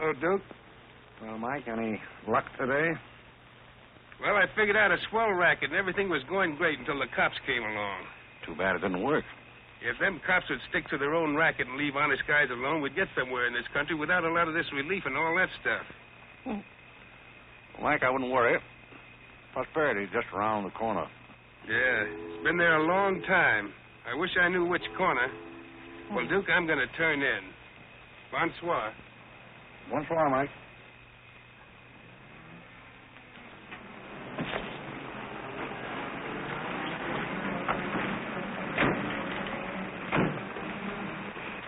Hello, Duke. Well, Mike, any luck today? Well, I figured out a swell racket, and everything was going great until the cops came along. Too bad it didn't work. If them cops would stick to their own racket and leave honest guys alone, we'd get somewhere in this country without a lot of this relief and all that stuff. Well, Mike, I wouldn't worry. Prosperity's just around the corner. Yeah, it's been there a long time. I wish I knew which corner. Well, Duke, I'm going to turn in. Bonsoir. Bonsoir, Mike.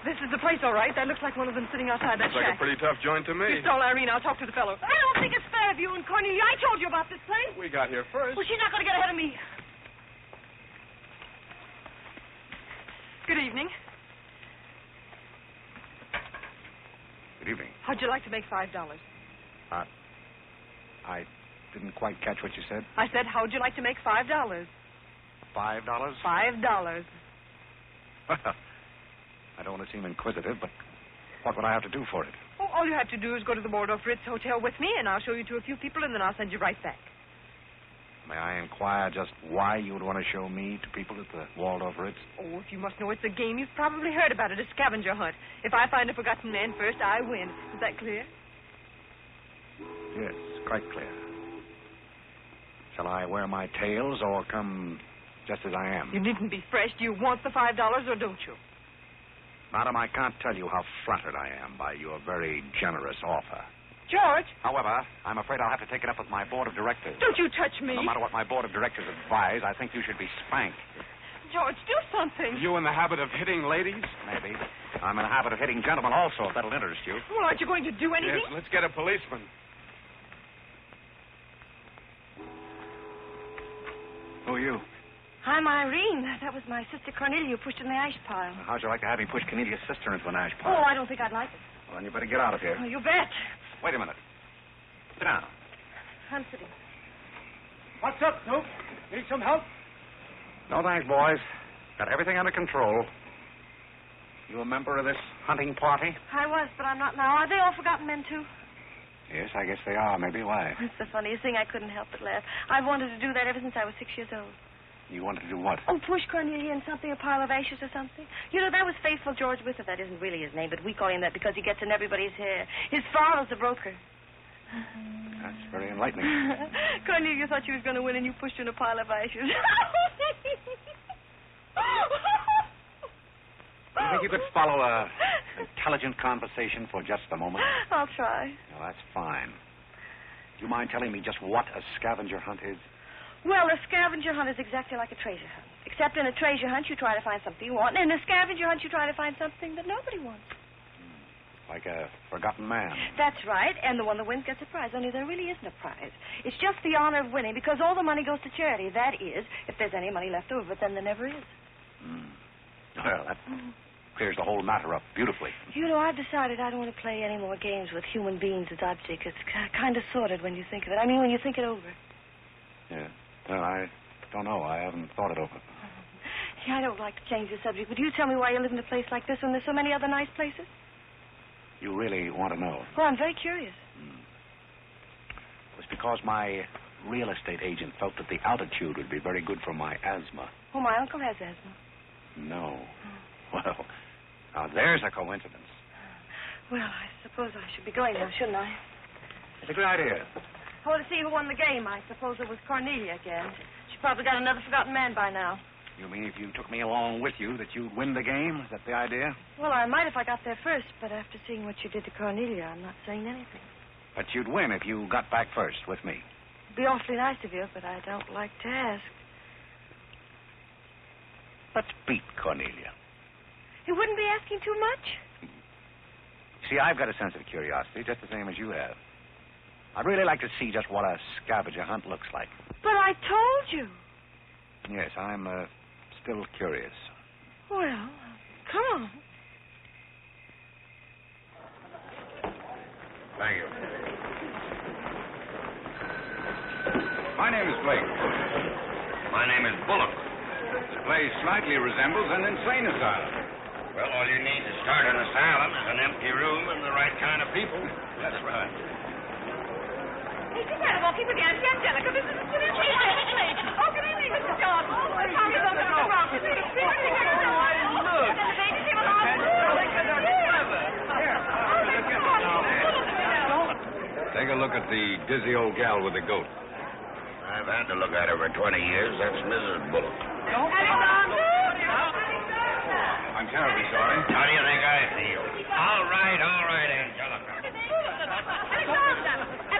This is the place, all right. That looks like one of them sitting outside that Looks like shack. a pretty tough joint to me. You stole Irene. I'll talk to the fellow. I don't think it's fair of you and Cornelia. I told you about this place. We got here first. Well, she's not going to get ahead of me. Good evening. Good evening. How'd you like to make $5? I didn't quite catch what you said. I said, how'd you like to make $5? $5? $5. Well, I don't want to seem inquisitive, but what would I have to do for it? Oh, all you have to do is go to the Waldorf Ritz Hotel with me, and I'll show you to a few people, and then I'll send you right back. May I inquire just why you would want to show me to people at the Waldorf Ritz? Oh, if you must know it's a game, you've probably heard about it, a scavenger hunt. If I find a forgotten man first, I win. Is that clear? Yes, quite clear. Shall I wear my tails or come just as I am? You needn't be fresh. Do you want the $5 or don't you? Madam, I can't tell you how flattered I am by your very generous offer. George! However, I'm afraid I'll have to take it up with my board of directors. Don't you touch me! No matter what my board of directors advise, I think you should be spanked. George, do something. You in the habit of hitting ladies? Maybe. I'm in the habit of hitting gentlemen also, if that'll interest you. Well, aren't you going to do anything? Yes, let's get a policeman. Who are you? I'm Irene. That was my sister Cornelia who pushed in the ash pile. How'd you like to have me push Cornelia's sister into an ash Oh, pile? I don't think I'd like it. Well, then you better get out of here. Oh, you bet. Wait a minute. Sit down. I'm sitting. What's up, Duke? Need some help? No thanks, boys. Got everything under control. You a member of this hunting party? I was, but I'm not now. Are they all forgotten men, too? Yes, I guess they are. Maybe. Why? It's the funniest thing. I couldn't help but laugh. I've wanted to do that ever since I was 6 years old. You wanted to do what? Oh, push Cornelia in something, a pile of ashes or something. You know, that was Faithful George Wither. That isn't really his name, but we call him that because he gets in everybody's hair. His father's a broker. That's very enlightening. Cornelia thought she was going to win, and you pushed her in a pile of ashes. Do you think you could follow a intelligent conversation for just a moment? I'll try. Well, that's fine. Do you mind telling me just what a scavenger hunt is? Well, a scavenger hunt is exactly like a treasure hunt. Except in a treasure hunt, you try to find something you want, and in a scavenger hunt, you try to find something that nobody wants. Like a forgotten man. That's right, and the one that wins gets a prize, only there really isn't a prize. It's just the honor of winning, because all the money goes to charity. That is, if there's any money left over, but then there never is. Well, that clears the whole matter up beautifully. You know, I've decided I don't want to play any more games with human beings as objects. It's kind of sordid when you think of it. I mean, when you think it over. Yeah. Well, I don't know. I haven't thought it over. Yeah, I don't like to change the subject, but you tell me why you live in a place like this when there's so many other nice places? You really want to know? Well, I'm very curious. It was because my real estate agent felt that the altitude would be very good for my asthma. Oh, my uncle has asthma. No. Well, now there's a coincidence. Well, I suppose I should be going now, shouldn't I? It's a good idea. I want to see who won the game. I suppose it was Cornelia again. She probably got another forgotten man by now. You mean if you took me along with you that you'd win the game? Is that the idea? Well, I might if I got there first, but after seeing what you did to Cornelia, I'm not saying anything. But you'd win if you got back first with me. It'd be awfully nice of you, but I don't like to ask. Let's beat Cornelia. You wouldn't be asking too much? See, I've got a sense of curiosity, just the same as you have. I'd really like to see just what a scavenger hunt looks like. But I told you. Yes, I'm still curious. Well, come on. Thank you. My name is Blake. My name is Bullock. This place slightly resembles an insane asylum. Well, all you need to start an asylum is an empty room and the right kind of people. That's right. Hey, just had a walking with Auntie Angelica. This is a city. Oh, good evening, Mr. George. Oh, the Tommy goes on the ground. This is a big thing. Look. And the baby came along. Take a look at the dizzy old gal with the goat. I've had to look at her for 20 years. That's Mrs. Bullock. Alexander! I'm terribly sorry. How do you think I feel? All right, Angelica.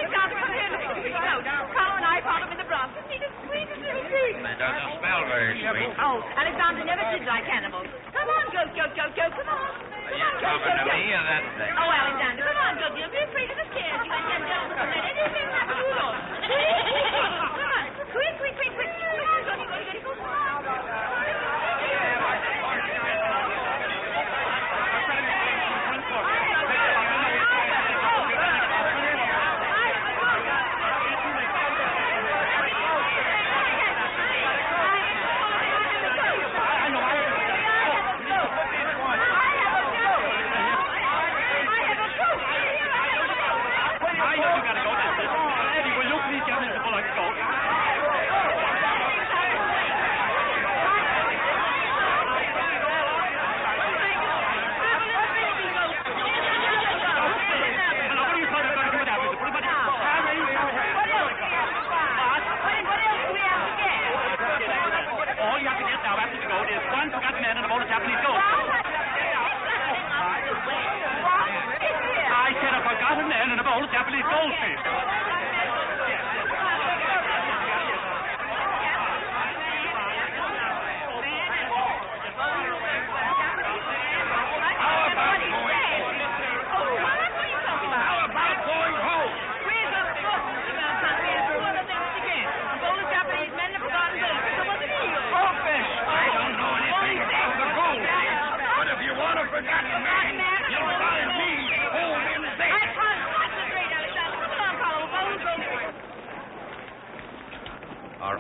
Alexander, come here. Look at the goat. Carl and I found him in the Bronx. He's the sweetest little thing. It doesn't smell very sweet. Oh, Alexander never did like animals. Come on, goat. Come on. You're talking to me or that thing? Oh, Alexander, come on, goat. You'll be afraid of the scares you. And then don't let anything happen to you, Lord. Come on. Quick. Come on, goat. Come on.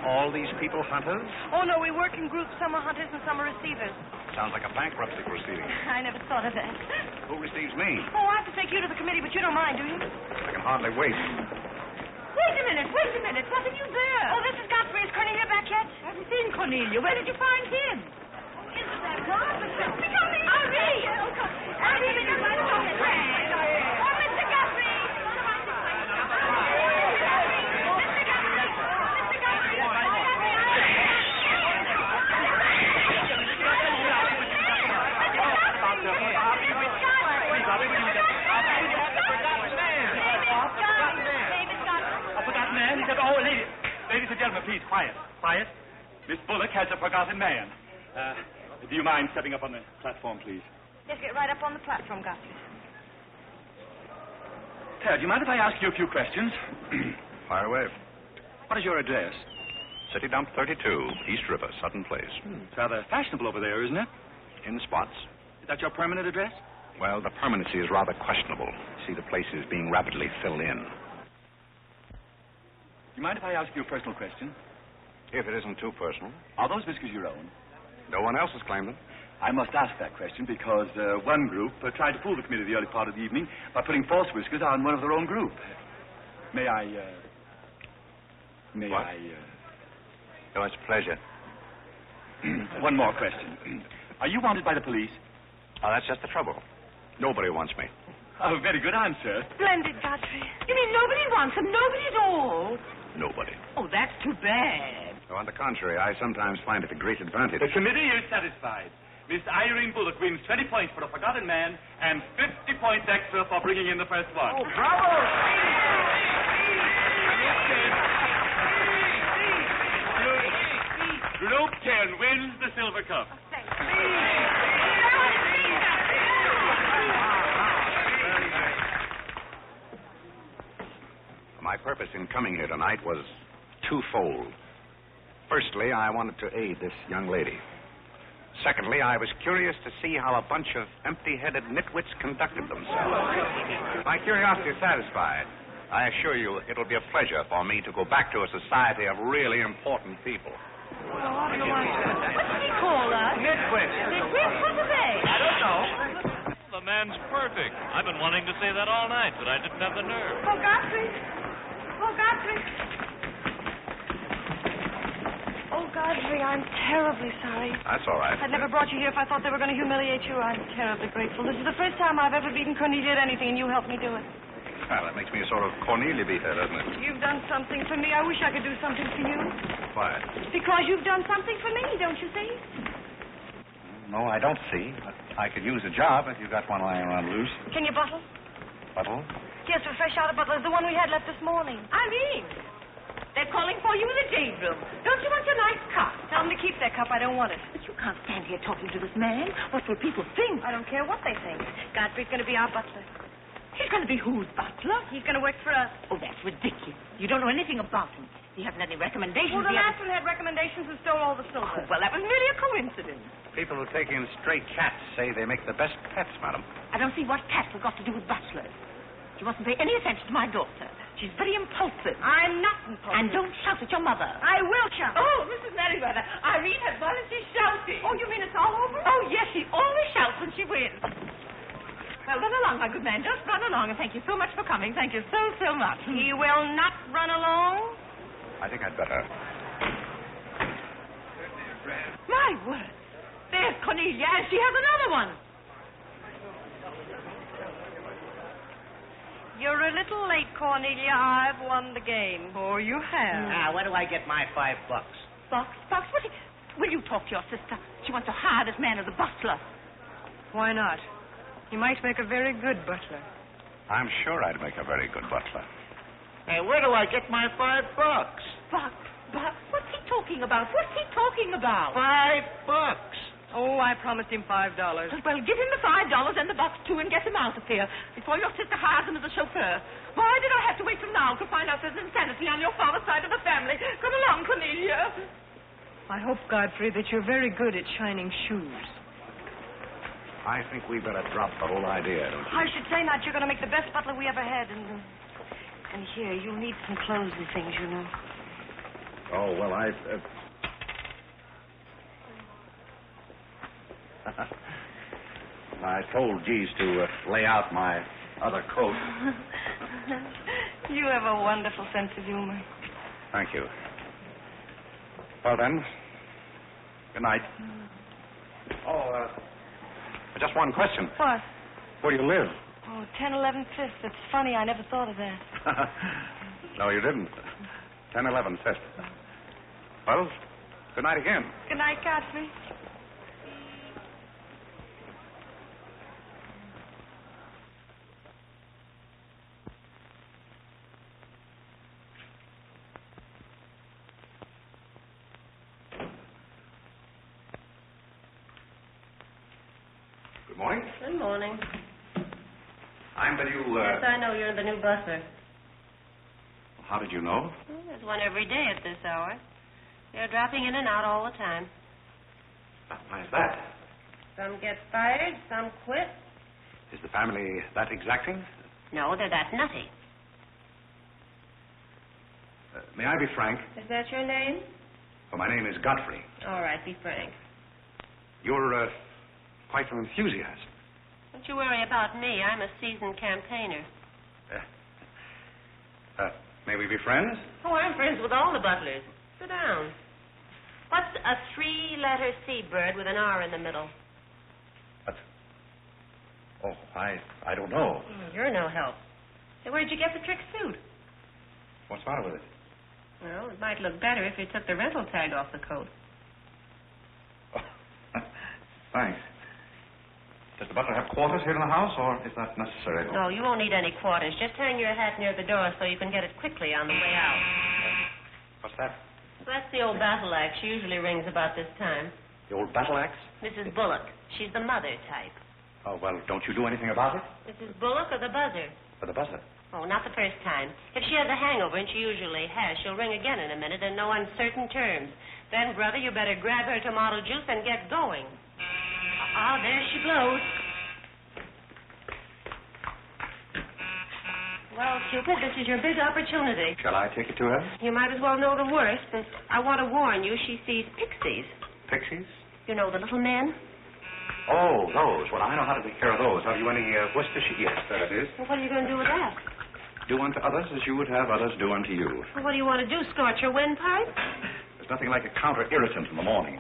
All these people hunters? Oh, no, we work in groups. Some are hunters and some are receivers. Sounds like a bankruptcy proceeding. I never thought of that. Who receives me? Oh, I have to take you to the committee, but you don't mind, do you? I can hardly wait. Wait a minute. What have you there? Oh, this is Godfrey. Is Cornelia back yet? I haven't seen Cornelia. Where did you find him? Isn't that marvelous? Irene! Irene, you're right on the train. Oh, Mr. Godfrey! Ladies and gentlemen, please, quiet. Miss Bullock has a forgotten man. Do you mind stepping up on the platform, please? Yes, get right up on the platform, Godfrey. Do you mind if I ask you a few questions? Fire away. What is your address? City Dump 32, East River, Sutton Place. It's rather fashionable over there, isn't it? In spots. Is that your permanent address? Well, the permanency is rather questionable. See, the place is being rapidly filled in. Do you mind if I ask you a personal question? If it isn't too personal. Are those whiskers your own? No one else has claimed them. I must ask that question because one group tried to fool the committee the early part of the evening by putting false whiskers on one of their own group. May I... Oh, it's a pleasure. One more question. Are you wanted by the police? Oh, that's just the trouble. Nobody wants me. Oh, very good answer. Splendid, Godfrey. You mean nobody wants him? Nobody at all? Nobody. Oh, that's too bad. Oh, on the contrary, I sometimes find it a great advantage. The committee is satisfied. Miss Irene Bullock wins 20 points for a forgotten man and 50 points extra for bringing in the first one. Oh, bravo! Group 10 wins the silver cup. My purpose in coming here tonight was twofold. Firstly, I wanted to aid this young lady. Secondly, I was curious to see how a bunch of empty-headed nitwits conducted themselves. My curiosity is satisfied. I assure you it'll be a pleasure for me to go back to a society of really important people. What did he call us? Nitwits. Nitwits? What are they? I don't know. the man's perfect. I've been wanting to say that all night, but I didn't have the nerve. Oh, Godfrey. Oh, Godfrey. Oh, Godfrey, I'm terribly sorry. That's all right. I'd never brought you here if I thought they were going to humiliate you. I'm terribly grateful. This is the first time I've ever beaten Cornelia at anything, and you helped me do it. Well, that makes me a sort of Cornelia beater, doesn't it? You've done something for me. I wish I could do something for you. Why? Because you've done something for me, don't you see? No, I don't see. But I could use a job if you got one lying around loose. Can you bottle? Bottle? Yes, a fresh out of butler. The one we had left this morning. Irene, they're calling for you in the jade room. Don't you want your nice cup? Tell them to keep their cup. I don't want it. But you can't stand here talking to this man. What will people think? I don't care what they think. Godfrey's going to be our butler. He's going to be whose butler? He's going to work for us. Oh, that's ridiculous. You don't know anything about him. He hasn't any recommendations. Well, the last one had recommendations and stole all the silver. Oh, well, that was really a coincidence. People who take in stray cats say they make the best pets, madam. I don't see what cats have got to do with butlers. You mustn't pay any attention to my daughter. She's very impulsive. I'm not impulsive. And don't shout at your mother. I will shout. Oh, Mrs. Merriweather, Irene has volunteered shouting. Oh, you mean it's all over? Oh, yes, she always shouts when she wins. Well, run along, my good man. Just run along, and thank you so much for coming. Thank you so, so much. He will not run along. I think I'd better. My word. There's Cornelia, and she has another one. You're a little late, Cornelia. I've won the game. Oh, you have. Now, where do I get my $5? Box? Will you talk to your sister? She wants to hire this man as a butler. Why not? He might make a very good butler. I'm sure I'd make a very good butler. Hey, where do I get my $5? Buck? What's he talking about? $5. Oh, I promised him $5. Well, give him the $5 and the box, too, and get him out of here before your sister hires him as a chauffeur. Why did I have to wait till now to find out there's insanity on your father's side of the family? Come along, Cornelia. I hope, Godfrey, that you're very good at shining shoes. I think we better drop the whole idea, don't you? I should say not. You're going to make the best butler we ever had. And here, you'll need some clothes and things, you know. Oh, well, I told Jeeves to lay out my other coat. You have a wonderful sense of humor. Thank you. Well, then, good night. Oh, just one question. What? Where do you live? Oh, 1011 Fifth. It's funny. I never thought of that. No, you didn't. 1011 Fifth. Well, good night again. Good night, Godfrey. Good morning. Good morning. I'm the new, Yes, I know you're the new butler. How did you know? Well, there's one every day at this hour. They're dropping in and out all the time. Why is that? Some get fired, some quit. Is the family that exacting? No, they're that nutty. May I be frank? Is that your name? Well, my name is Godfrey. All right, be frank. You're, quite an enthusiast. Don't you worry about me. I'm a seasoned campaigner. May we be friends? Oh, I'm friends with all the butlers. Sit down. What's a three-letter seabird with an R in the middle? Oh, I don't know. You're no help. Hey, where'd you get the trick suit? What's the matter with it? Well, it might look better if you took the rental tag off the coat. Oh, thanks. Does the butler have quarters here in the house, or is that necessary? No, you won't need any quarters. Just hang your hat near the door so you can get it quickly on the way out. What's that? That's the old battle axe. She usually rings about this time. The old battle axe? Mrs. Bullock. She's the mother type. Oh, well, don't you do anything about it? Mrs. Bullock or the buzzer? For the buzzer. Oh, not the first time. If she has a hangover, and she usually has, she'll ring again in a minute in no uncertain terms. Then, brother, you better grab her tomato juice and get going. There she blows. Well, Cupid, this is your big opportunity. Shall I take it to her? You might as well know the worst, but I want to warn you, she sees pixies. Pixies? You know, the little men? Oh, those. Well, I know how to take care of those. Have you any Worcestershire? Yes, there it is. Well, what are you going to do with that? Do unto others as you would have others do unto you. Well, what do you want to do, scorch your windpipe? There's nothing like a counter-irritant in the morning.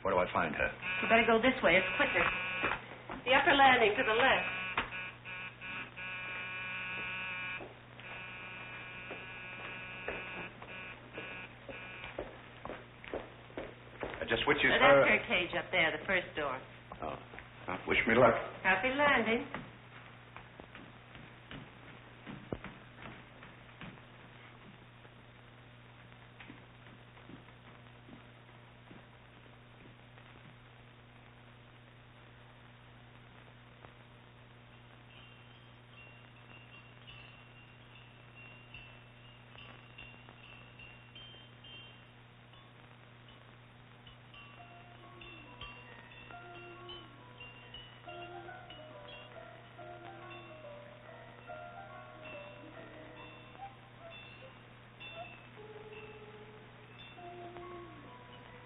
Where do I find her? You better go this way. It's quicker. The upper landing to the left. Just which is That's her... her cage up there, the first door. Oh. Wish me luck. Happy landing.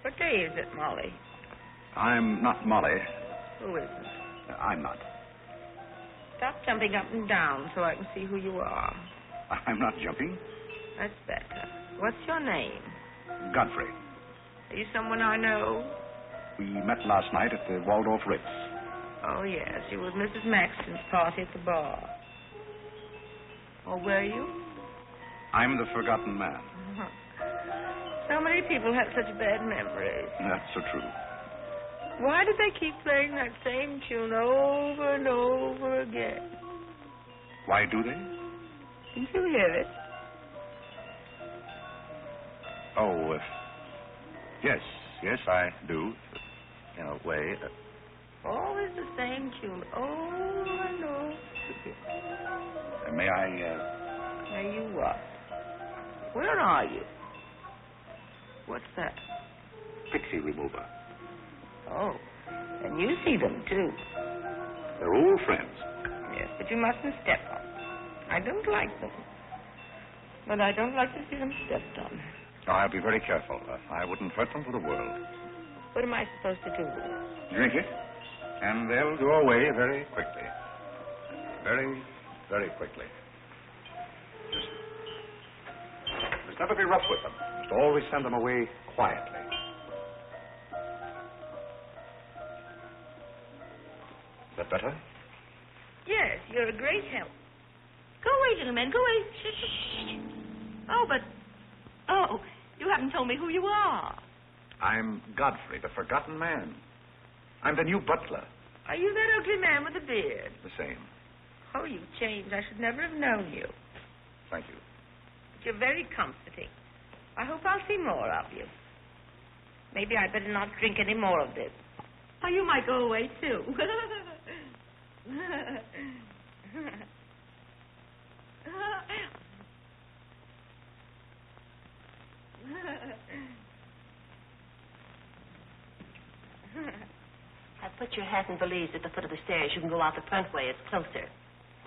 What day is it, Molly? I'm not Molly. Who is it? I'm not. Stop jumping up and down so I can see who you are. I'm not jumping. That's better. What's your name? Godfrey. Are you someone I know? We met last night at the Waldorf Ritz. Oh, yes. You were at Mrs. Maxton's party at the bar. Or were you? I'm the forgotten man. Uh-huh. So many people have such bad memories. That's so true. Why do they keep playing that same tune over and over again? Why do they? Didn't you hear it? Oh, yes, I do. In a way. Always the same tune over and over again. May I, May you what? Where are you? What's that? Pixie remover. Oh, and you see them, too. They're old friends. Yes, but you mustn't step on. I don't like them. But I don't like to see them stepped on. Oh, I'll be very careful. I wouldn't hurt them for the world. What am I supposed to do with it? Drink it, and they'll go away very quickly. Very, very quickly. Just never be rough with them. Just always send them away quietly. Is that better? Yes, you're a great help. Go away, gentlemen. Go away. Shh, shh, shh. Oh, but... Oh, you haven't told me who you are. I'm Godfrey, the forgotten man. I'm the new butler. Are you that ugly man with the beard? The same. Oh, you've changed. I should never have known you. Thank you. But you're very comforting. I hope I'll see more of you. Maybe I'd better not drink any more of this. Oh, you might go away, too. I put your hat and valise at the foot of the stairs. You can go out the front way. It's closer.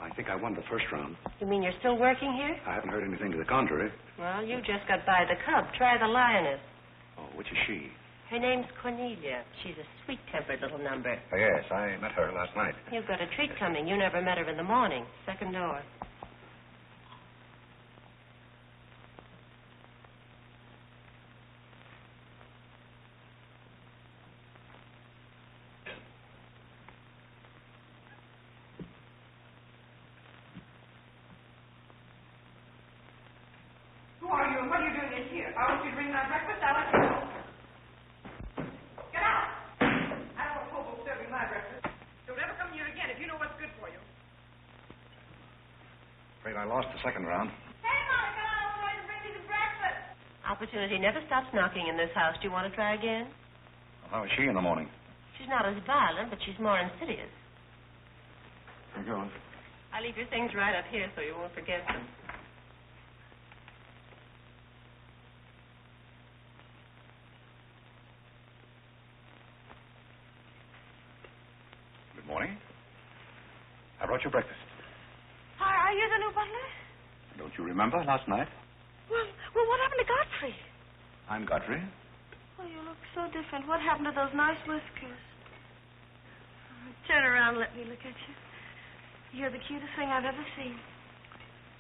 I think I won the first round. You mean you're still working here? I haven't heard anything to the contrary. Well, you just got by the cub. Try the lioness. Oh, which is she? Her name's Cornelia. She's a sweet-tempered little number. Oh, yes, I met her last night. You've got a treat coming. You never met her in the morning. Second door. Who are you and what are you doing in here? If I want you to bring my breakfast, I'll let you know. Get out! I don't want Popo serving my breakfast. Don't ever come here again if you know what's good for you. Afraid I lost the second round. Hey, Molly, come on over and bring me some breakfast. Opportunity never stops knocking in this house. Do you want to try again? Well, how is she in the morning? She's not as violent, but she's more insidious. Here goes. I'll leave your things right up here so you won't forget them. Good morning. I brought you breakfast. Hi, are you the new butler? Don't you remember last night? Well, what happened to Godfrey? I'm Godfrey. Oh, you look so different. What happened to those nice whiskers? Turn around and let me look at you. You're the cutest thing I've ever seen.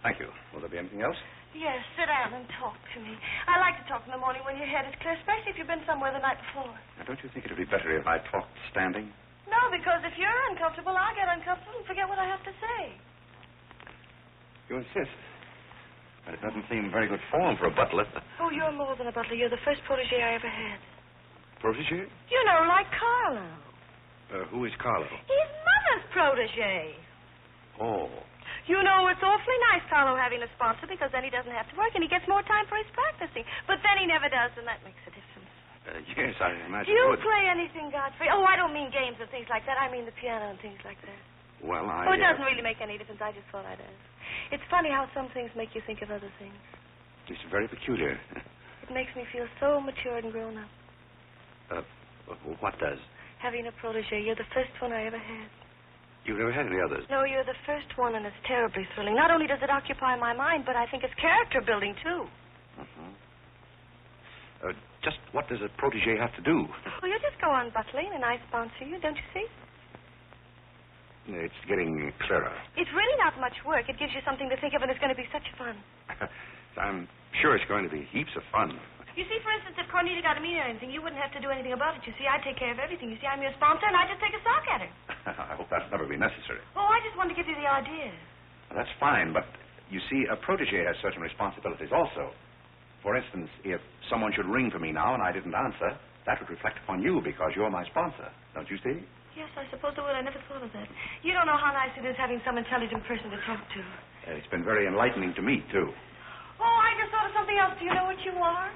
Thank you. Will there be anything else? Yes, sit down and talk to me. I like to talk in the morning when your head is clear, especially if you've been somewhere the night before. Now, don't you think it would be better if I talked standing? No, because if you're uncomfortable, I'll get uncomfortable and forget what I have to say. You insist. But it doesn't seem very good form for a butler. Oh, you're more than a butler. You're the first protege I ever had. Protege? You know, like Carlo. Who is Carlo? He's Mother's protege. Oh. You know, it's awfully nice, Carlo, having a sponsor, because then he doesn't have to work and he gets more time for his practicing. But then he never does, and that makes a difference. Yes, I imagine. Do you would. play anything, Godfrey? Oh, I don't mean games and things like that. I mean the piano and things like that. Well, Oh, it doesn't really make any difference. I just thought I'd ask. It's funny how some things make you think of other things. It's very peculiar. It makes me feel so mature and grown up. What does? Having a protege. You're the first one I ever had. You've never had any others? No, you're the first one, and it's terribly thrilling. Not only does it occupy my mind, but I think it's character building, too. Just what does a protege have to do? Well, you just go on butling, and I sponsor you, don't you see? It's getting clearer. It's really not much work. It gives you something to think of, and it's going to be such fun. I'm sure it's going to be heaps of fun. You see, for instance, if Cornelia got to meet anything, you wouldn't have to do anything about it. You see, I take care of everything. You see, I'm your sponsor, and I just take a sock at her. I hope that'll never be necessary. Oh, I just wanted to give you the idea. Well, that's fine, but you see, a protege has certain responsibilities also. For instance, if someone should ring for me now and I didn't answer, that would reflect upon you because you're my sponsor. Don't you see? Yes, I suppose it would. I never thought of that. You don't know how nice it is having some intelligent person to talk to. It's been very enlightening to me, too. Oh, I just thought of something else. Do you know what you are?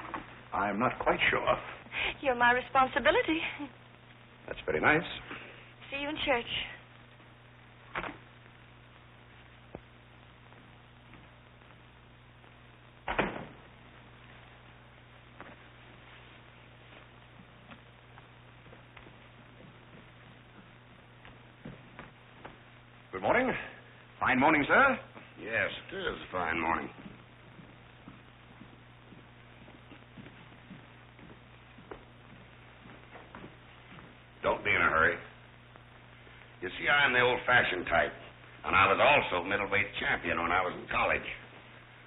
I'm not quite sure. You're my responsibility. That's very nice. See you in church. Good morning. Fine morning, sir. Yes, it is a fine morning. Don't be in a hurry. You see, I'm the old-fashioned type, and I was also middleweight champion when I was in college.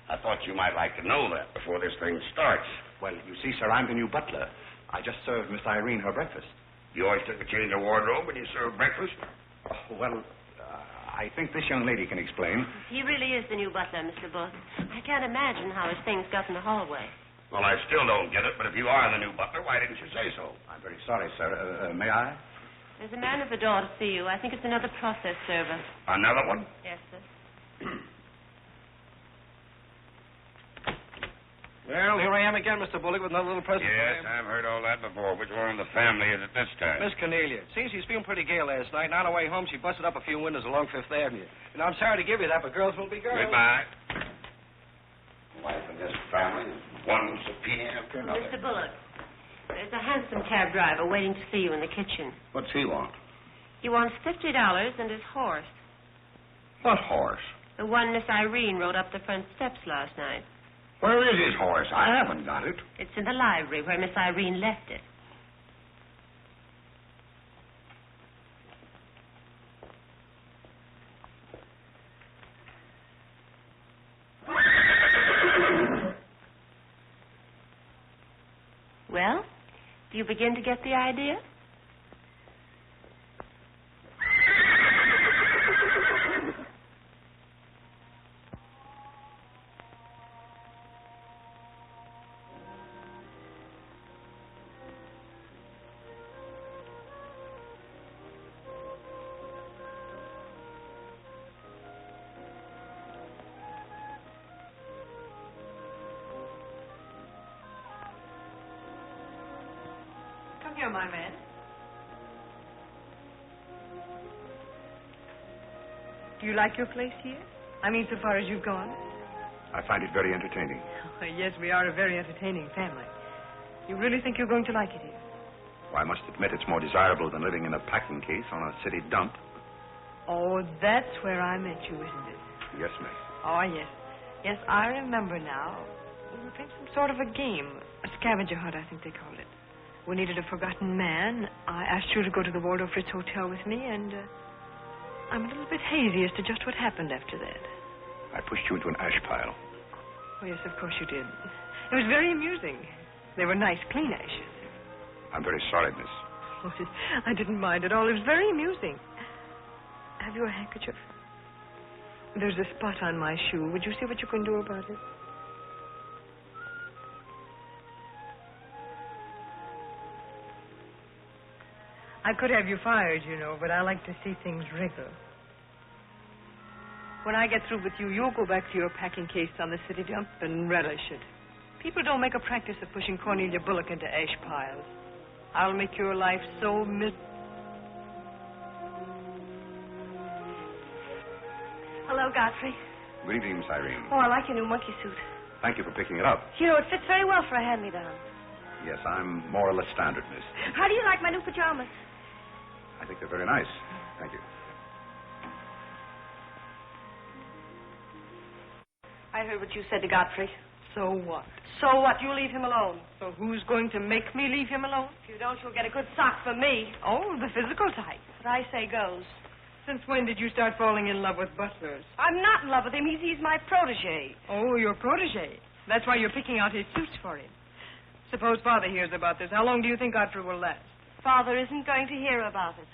I thought you might like to know that before this thing starts. Well, you see, sir, I'm the new butler. I just served Miss Irene her breakfast. You always took a change of wardrobe when you served breakfast? Oh, well, I think this young lady can explain. He really is the new butler, Mr. Bullock. I can't imagine how his things got in the hallway. Well, I still don't get it, but if you are the new butler, why didn't you say so? I'm very sorry, sir. May I? There's a man at the door to see you. I think it's another process server. Another one? Yes, sir. Well, here I am again, Mr. Bullock, with another little present for Yes, you. I've heard all that before. Which one in the family is it this time? Miss Cornelia. Seems she's feeling pretty gay last night, and on her way home, she busted up a few windows along Fifth Avenue. And I'm sorry to give you that, but girls will be girls. Goodbye. Wife in this family is one subpoena after another. Mr. Bullock, there's a hansom cab driver waiting to see you in the kitchen. What's he want? He wants $50 and his horse. What horse? The one Miss Irene rode up the front steps last night. Where is his horse? I haven't got it. It's in the library where Miss Irene left it. Well, do you begin to get the idea? Come here, my man. Do you like your place here? I mean, so far as you've gone? I find it very entertaining. Oh, yes, we are a very entertaining family. You really think you're going to like it here? Well, I must admit it's more desirable than living in a packing case on a city dump. Oh, that's where I met you, isn't it? Yes, miss. Oh, yes. Yes, I remember now. We were playing some sort of a game. A scavenger hunt, I think they called it. we needed a forgotten man, I asked you to go to the Waldorf Ritz Hotel with me, and I'm a little bit hazy as to just what happened after that. I pushed you into an ash pile. Oh, yes, of course you did. It was very amusing. They were nice, clean ashes. I'm very sorry, miss. Oh, I didn't mind at all. It was very amusing. Have you a handkerchief? There's a spot on my shoe. Would you see what you can do about it? I could have you fired, you know, but I like to see things wriggle. When I get through with you, you'll go back to your packing case on the city dump and relish it. People don't make a practice of pushing Cornelia Bullock into ash piles. I'll make your life so Hello, Godfrey. Good evening, Miss Irene. Oh, I like your new monkey suit. Thank you for picking it up. You know, it fits very well for a hand-me-down. Yes, I'm more or less standard, miss. How do you like my new pajamas? I think they're very nice. Thank you. I heard what you said to Godfrey. So what? So what? You leave him alone. So who's going to make me leave him alone? If you don't, you'll get a good sock from me. Oh, the physical type. What I say goes. Since when did you start falling in love with butlers? I'm not in love with him. He's my protege. Oh, your protege. That's why you're picking out his suits for him. Suppose Father hears about this. How long do you think Godfrey will last? Father isn't going to hear about it.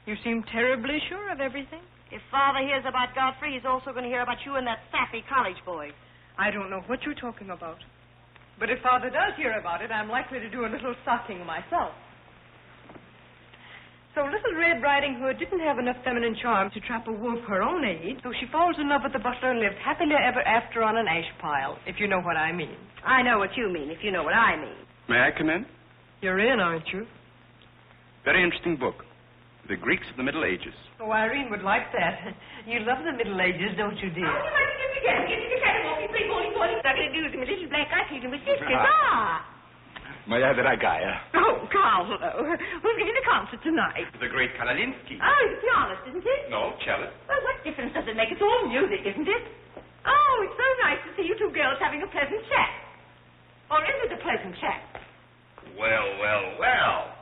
You seem terribly sure of everything. If Father hears about Godfrey, he's also going to hear about you and that sappy college boy. I don't know what you're talking about. But if Father does hear about it, I'm likely to do a little socking myself. So Little Red Riding Hood didn't have enough feminine charm to trap a wolf her own age, so she falls in love with the butler and lived happily ever after on an ash pile, if you know what I mean. I know what you mean, if you know what I mean. May I come in? You're in, aren't you? Very interesting book. The Greeks of the Middle Ages. Oh, Irene would like that. You love the Middle Ages, don't you, dear? Oh, you might get the cat walking, play bowling. I'm going to do some little black eye feeding with sisters. May I have that guy? Oh, Carlo. Who's giving the concert tonight? The great Kalalinsky. Oh, he's a pianist, isn't he? No, cellist. Well, what difference does it make? It's all music, isn't it? Oh, it's so nice to see you two girls having a pleasant chat. Or is it a pleasant chat? Well, well, well.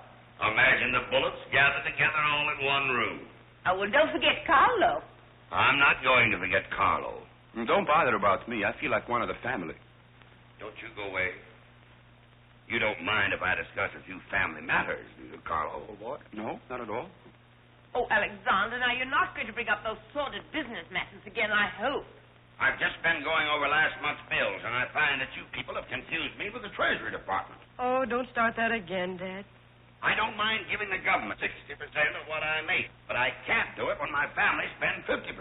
Imagine the Bullocks gathered together all in one room. Oh, well, don't forget Carlo. I'm not going to forget Carlo. Don't bother about me. I feel like one of the family. Don't you go away. You don't mind if I discuss a few family matters, do you, Carlo? What? No, not at all. Oh, Alexander, now you're not going to bring up those sordid business matters again, I hope. I've just been going over last month's bills, and I find that you people have confused me with the Treasury Department. Oh, don't start that again, Dad. I don't mind giving the government 60% of what I make, but I can't do it when my family spends 50%.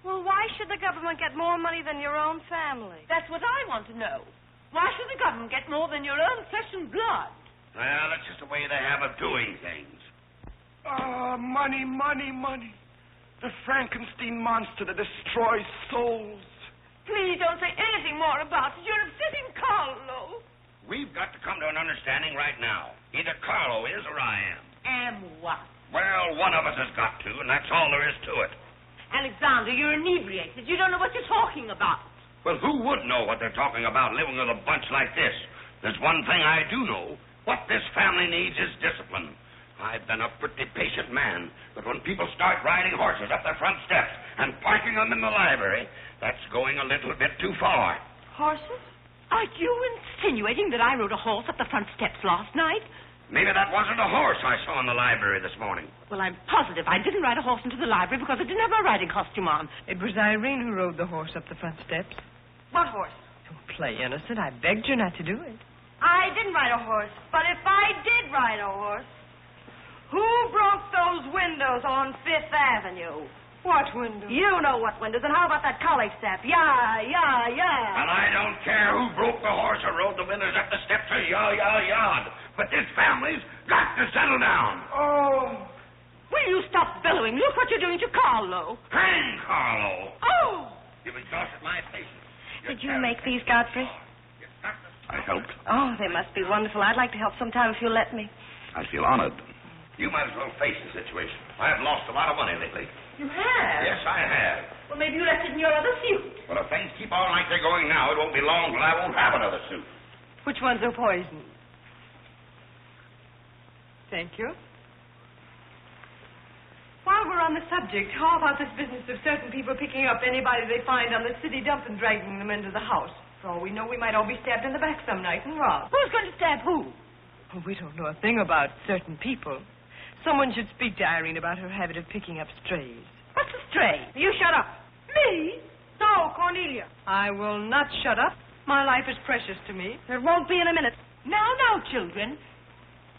Well, why should the government get more money than your own family? That's what I want to know. Why should the government get more than your own flesh and blood? Well, that's just the way they have of doing things. Money, money, money. The Frankenstein monster that destroys souls. Please don't say anything more about it. You're upsetting Carlo. We've got to come to an understanding right now. Either Carlo is or I am. Am what? Well, one of us has got to, and that's all there is to it. Alexander, you're inebriated. You don't know what you're talking about. Well, who would know what they're talking about living with a bunch like this? There's one thing I do know. What this family needs is discipline. I've been a pretty patient man, but when people start riding horses up their front steps and parking them in the library, that's going a little bit too far. Horses? Are you insinuating that I rode a horse up the front steps last night? Maybe that wasn't a horse I saw in the library this morning. Well, I'm positive I didn't ride a horse into the library because I didn't have my riding costume on. It was Irene who rode the horse up the front steps. What horse? Don't play innocent. I begged you not to do it. I didn't ride a horse. But if I did ride a horse, who broke those windows on Fifth Avenue? What windows? You know what windows. And how about that college staff? Yeah. And I don't care who broke the horse or rode the windows up the steps or yard. But this family's got to settle down. Oh. Will you stop bellowing? Look what you're doing to Carlo. Hang Carlo. Oh. You've exhausted my patience. Did you make these, Godfrey? I helped. Oh, they must be wonderful. I'd like to help sometime if you'll let me. I feel honored. You might as well face the situation. I've lost a lot of money lately. You have? Yes, I have. Well, maybe you left it in your other suit. Well, if things keep on like they're going now, it won't be long till I won't have another suit. Which ones are poisoned? Thank you. While we're on the subject, how about this business of certain people picking up anybody they find on the city dump and dragging them into the house? For all we know, we might all be stabbed in the back some night and robbed. Who's going to stab who? Well, we don't know a thing about certain people. Someone should speak to Irene about her habit of picking up strays. What's a stray? You shut up. Me? So, Cornelia. I will not shut up. My life is precious to me. It won't be in a minute. Now, children.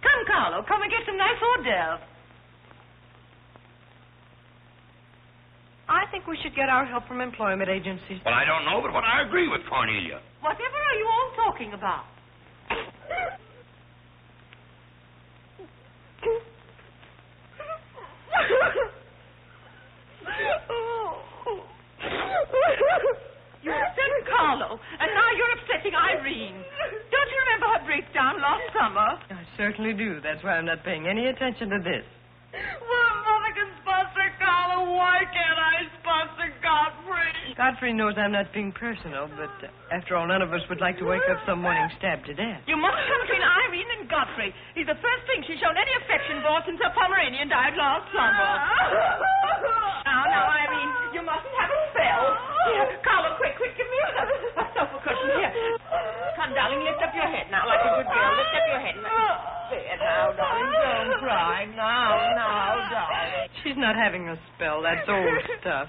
Come, Carlo. Come and get some nice hors d'oeuvres. I think we should get our help from employment agencies. Well, I don't know, but I agree with Cornelia. Whatever are you all talking about? You upset Carlo, and now you're upsetting Irene. Don't you remember her breakdown last summer? I certainly do. That's why I'm not paying any attention to this. Well, Mother can sponsor Carlo. Why can't I sponsor Godfrey? Godfrey knows I'm not being personal, but after all, none of us would like to wake up some morning stabbed to death. You mustn't come between Irene and Godfrey. He's the first thing she's shown any affection for since her Pomeranian died last summer. Now, Irene, you mustn't have a spell. Here, Carlo, quick, give me a sofa cushion. Here. Come, darling, lift up your head now like a good girl. Lift up your head. There, now, darling, don't cry. Now, darling. She's not having a spell. That's old stuff.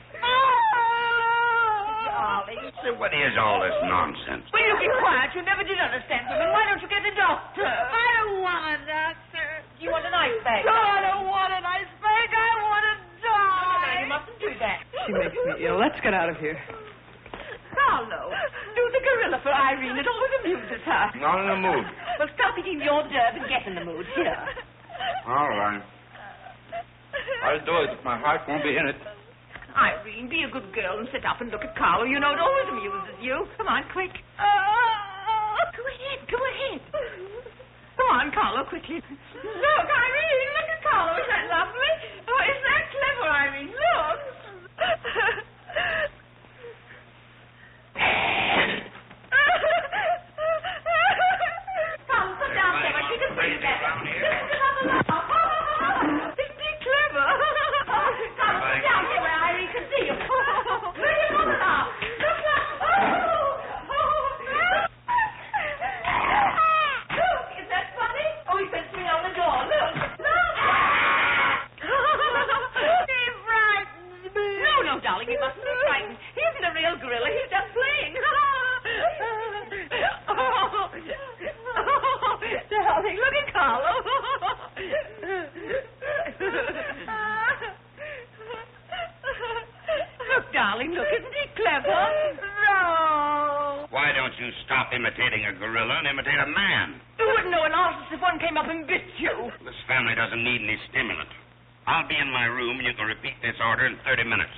Darling. So what is all this nonsense? Will you be quiet? You never did understand women. Why don't you get a doctor? I don't want a doctor. You want an ice bag? No, I don't want an ice bag. I want to die. No, you mustn't do that. She makes me ill. Let's get out of here. Carlo, do the gorilla for Irene. It always amuses her. Not in the mood. Well, stop eating the hors d'oeuvre and get in the mood. Here. All right. I'll do it, but my heart won't be in it. Irene, be a good girl and sit up and look at Carlo. You know it always amuses you. Come on, quick. Go ahead. Come on, Carlo, quickly. Look, Irene, look at Carlo. Isn't that lovely? Oh, isn't that clever, Irene? Look. Come, sit down there. She can see that. Isn't he clever? Come, sit down here where Irene can see you. Look at him now. Look. Look, is that funny? Oh, he puts me on the door. Look. He frightens me. No, darling, you mustn't be frightened. He isn't a real gorilla. He's just playing. Darling, look at Carlo. Look, darling, look. Isn't he clever? No. Why don't you stop imitating a gorilla and imitate a man? You wouldn't know an artist if one came up and bit you. This family doesn't need any stimulant. I'll be in my room and you can repeat this order in 30 minutes.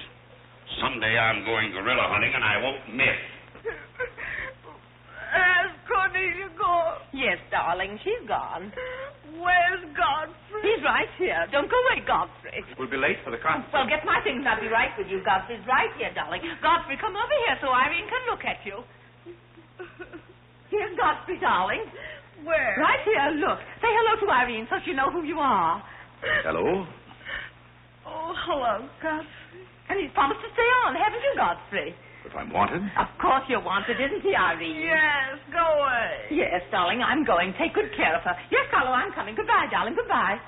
Someday I'm going gorilla hunting and I won't miss. Has Cornelia gone? Yes, darling, she's gone. Where's Godfrey? He's right here. Don't go away, Godfrey. We'll be late for the concert. Well, get my things and I'll be right with you. Godfrey's right here, darling. Godfrey, come over here so Irene can look at you. Here's Godfrey, darling. Where? Right here, look. Say hello to Irene so she know who you are. Hello? Oh, hello, Godfrey. And he's promised to stay on, haven't you, Godfrey? If I'm wanted? Of course you're wanted, isn't he, Irene? Yes, go away. Yes, darling, I'm going. Take good care of her. Yes, Carlo, I'm coming. Goodbye, darling. Goodbye.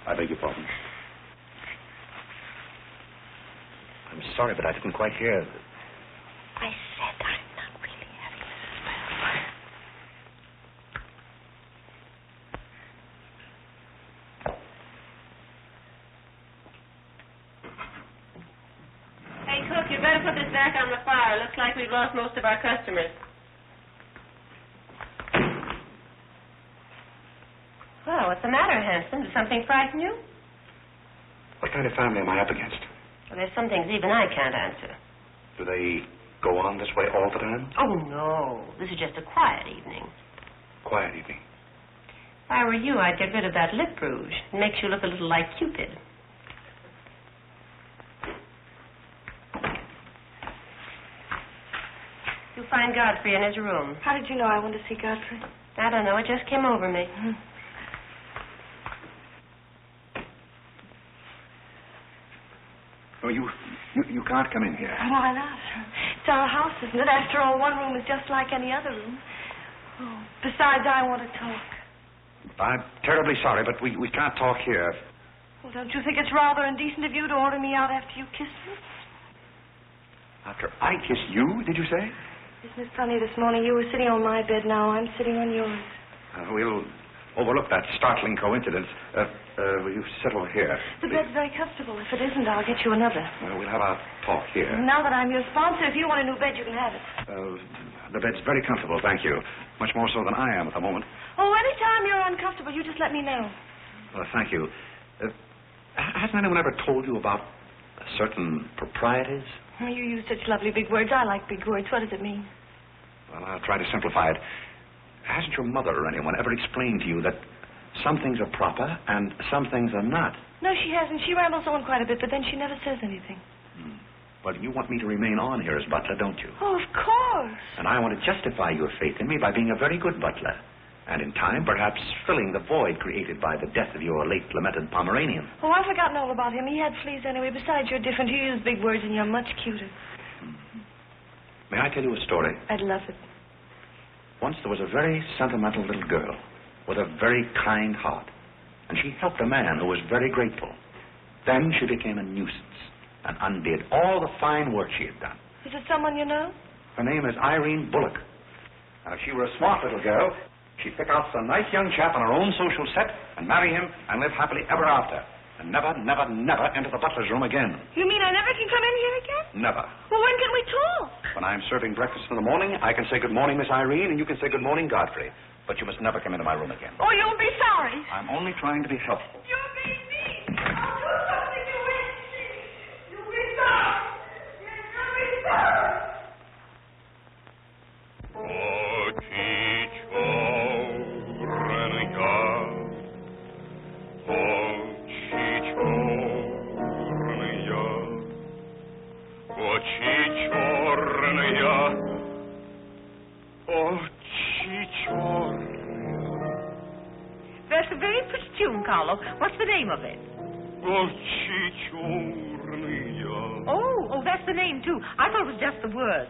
I beg your pardon. I'm sorry, but I didn't quite hear. I said I'm not really having a spell. Hey, cook, you better put this back on the fire. Looks like we've lost most of our customers. Well, what's the matter, Hanson? Did something frighten you? What kind of family am I up against? Well, there's some things even I can't answer. Do they go on this way all the time? Oh, no. This is just a quiet evening. Quiet evening. If I were you, I'd get rid of that lip rouge. It makes you look a little like Cupid. You find Godfrey in his room. How did you know I wanted to see Godfrey? I don't know. It just came over me. Oh, you can't come in here. Why not? It's our house, isn't it? After all, one room is just like any other room. Oh, besides, I want to talk. I'm terribly sorry, but we can't talk here. Well, don't you think it's rather indecent of you to order me out after you kissed me? After I kissed you, did you say? Isn't it funny, this morning you were sitting on my bed, now I'm sitting on yours. We'll overlook that startling coincidence. Will you sit over here? The bed's very comfortable. If it isn't, I'll get you another. We'll have a talk here. Now that I'm your sponsor, if you want a new bed, you can have it. The bed's very comfortable, thank you. Much more so than I am at the moment. Oh, anytime you're uncomfortable, you just let me know. Well, thank you. Hasn't anyone ever told you about certain proprieties? Oh, you use such lovely big words. I like big words. What does it mean? Well, I'll try to simplify it. Hasn't your mother or anyone ever explained to you that some things are proper and some things are not? No, she hasn't. She rambles on quite a bit, but then she never says anything. Well, you want me to remain on here as butler, don't you? Oh, of course. And I want to justify your faith in me by being a very good butler. And in time, perhaps filling the void created by the death of your late lamented Pomeranian. Oh, I've forgotten all about him. He had fleas anyway. Besides, you're different. You use big words and you're much cuter. May I tell you a story? I'd love it. Once there was a very sentimental little girl with a very kind heart. And she helped a man who was very grateful. Then she became a nuisance and undid all the fine work she had done. Is it someone you know? Her name is Irene Bullock. Now, if she were a smart little girl, she'd pick out some nice young chap on her own social set and marry him and live happily ever after. And never, never, never enter the butler's room again. You mean I never can come in here again? Never. Well, when can we talk? When I'm serving breakfast in the morning, I can say good morning, Miss Irene, and you can say good morning, Godfrey. But you must never come into my room again. Oh, you'll be sorry. I'm only trying to be helpful. You'll be mean. I'll do something you wish. You'll be sorry. You'll be sorry. That's a very pretty tune, Carlo. What's the name of it? Oh, that's the name, too. I thought it was just the words.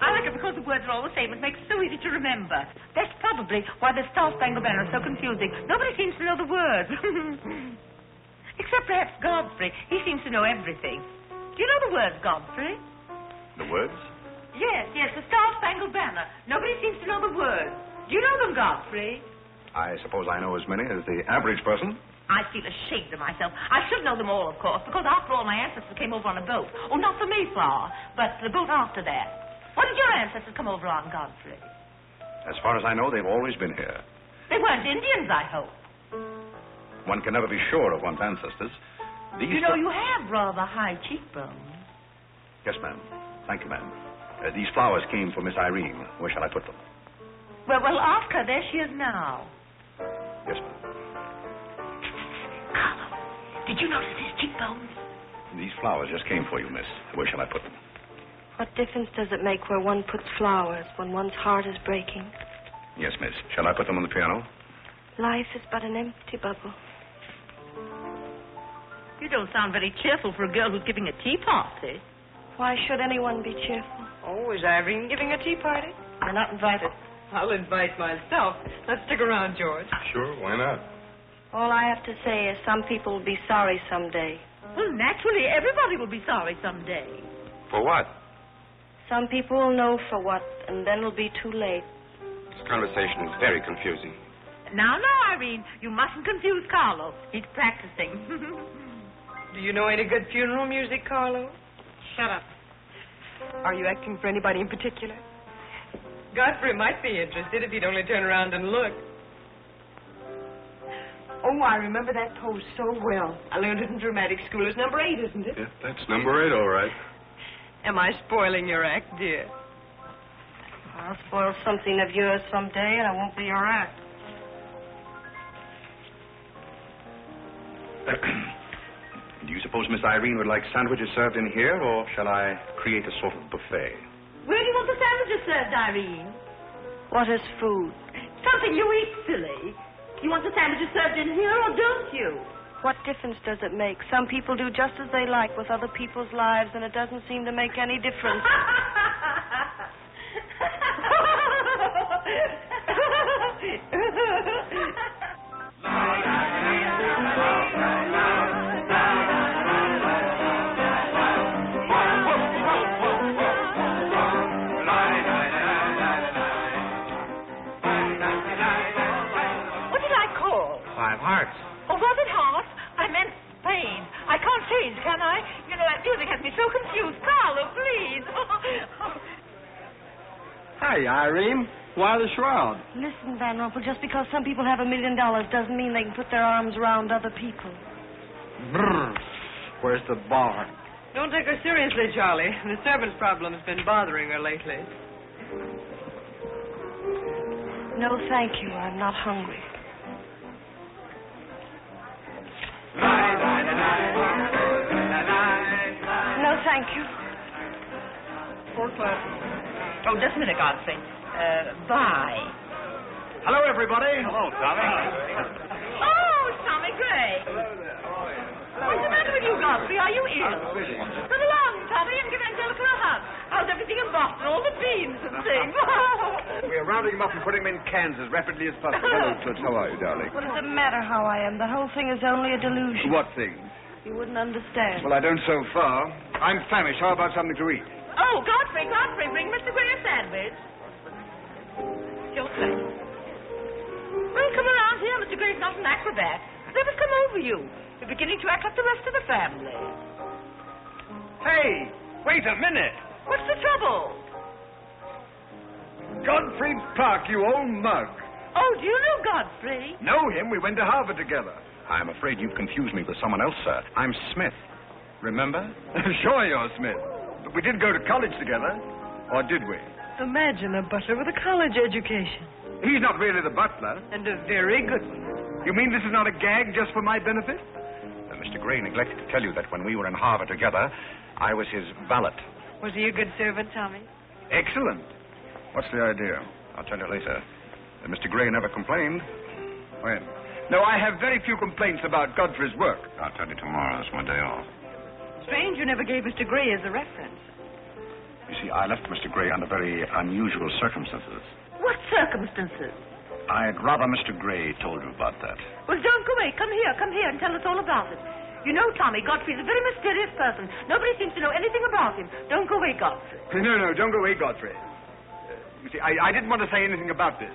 I like it because the words are all the same. It makes it so easy to remember. That's probably why the Star Spangled Banner is so confusing. Nobody seems to know the words. Except perhaps Godfrey. He seems to know everything. Do you know the words, Godfrey? The words? Yes, the Star Spangled Banner. Nobody seems to know the words. Do you know them, Godfrey? I suppose I know as many as the average person. I feel ashamed of myself. I should know them all, of course, because after all, my ancestors came over on a boat. Oh, not the Mayflower, but the boat after that. What did your ancestors come over on, Godfrey? As far as I know, they've always been here. They weren't Indians, I hope. One can never be sure of one's ancestors. You know, you have rather high cheekbones. Yes, ma'am. Thank you, ma'am. These flowers came for Miss Irene. Where shall I put them? Well, ask her. There she is now. Yes, ma'am. Carlo, did you notice his cheekbones? These flowers just came for you, miss. Where shall I put them? What difference does it make where one puts flowers when one's heart is breaking? Yes, miss. Shall I put them on the piano? Life is but an empty bubble. You don't sound very cheerful for a girl who's giving a tea party. Why should anyone be cheerful? Oh, is Irene giving a tea party? You're not invited. I'll invite myself. Let's stick around, George. Sure, why not? All I have to say is some people will be sorry someday. Well, naturally, everybody will be sorry someday. For what? Some people will know for what, and then it'll be too late. This conversation is very confusing. Now, Irene, you mustn't confuse Carlo. He's practicing. Do you know any good funeral music, Carlo? Shut up. Are you acting for anybody in particular? Godfrey might be interested if he'd only turn around and look. Oh, I remember that pose so well. I learned it in dramatic school. It's number 8, isn't it? Yeah, that's number 8, all right. Am I spoiling your act, dear? I'll spoil something of yours someday, and it won't be your act. Do you suppose Miss Irene would like sandwiches served in here, or shall I create a sort of buffet? Where do you want the sandwiches served, Irene? What is food? Something you eat, silly. You want the sandwiches served in here or don't you? What difference does it make? Some people do just as they like with other people's lives, and it doesn't seem to make any difference. What did I call? 5 hearts. Oh, was it heart? I meant Spain. I can't change, can I? You know, that music has me so confused. Carlo, please. Hey, Irene. Why the shroud? Listen, Van Rumpel, just because some people have $1 million doesn't mean they can put their arms around other people. Brr. Where's the bar? Don't take her seriously, Charlie. The servant's problem's been bothering her lately. No, thank you. I'm not hungry. No, thank you. 4 o'clock. Oh, just a minute, Godfrey. Bye. Hello, everybody. Hello, Tommy. Oh, Tommy Gray. What's the matter with you, Godfrey? Are you ill? Come along, Tommy, and give Angelica a hug. How's everything in Boston? All the beans and things. We're rounding them up and putting them in cans as rapidly as possible. Hello, Toots. How are you, darling? What does it matter how I am? The whole thing is only a delusion. What things? You wouldn't understand. Well, I don't so far. I'm famished. How about something to eat? Oh, Godfrey, bring Mr. Gray a sandwich. Your place. Well, come around here. Mr. Gray's not an acrobat. Whatever's come over you? You're beginning to act like the rest of the family. Hey, wait a minute. What's the trouble? Godfrey Park, you old mug. Oh, do you know Godfrey? Know him? We went to Harvard together. I'm afraid you've confused me with someone else, sir. I'm Smith. Remember? Sure you're Smith. But we did go to college together. Or did we? Imagine a butler with a college education. He's not really the butler. And a very good one. You mean this is not a gag just for my benefit? Mr. Gray neglected to tell you that when we were in Harvard together, I was his valet. Was he a good servant, Tommy? Excellent. What's the idea? I'll tell you later. Mr. Gray never complained. When? No, I have very few complaints about Godfrey's work. I'll tell you tomorrow. It's my day off. Strange you never gave Mr. Gray as a reference. You see, I left Mr. Gray under very unusual circumstances. What circumstances? I'd rather Mr. Gray told you about that. Well, don't go away. Come here and tell us all about it. You know, Tommy, Godfrey's a very mysterious person. Nobody seems to know anything about him. Don't go away, Godfrey. No, don't go away, Godfrey. You see, I didn't want to say anything about this.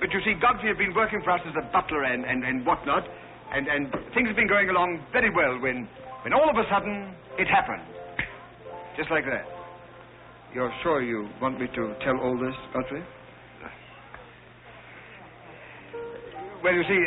But you see, Godfrey had been working for us as a butler and whatnot, and things have been going along very well when all of a sudden it happened. Just like that. You're sure you want me to tell all this, Godfrey? Well, you see,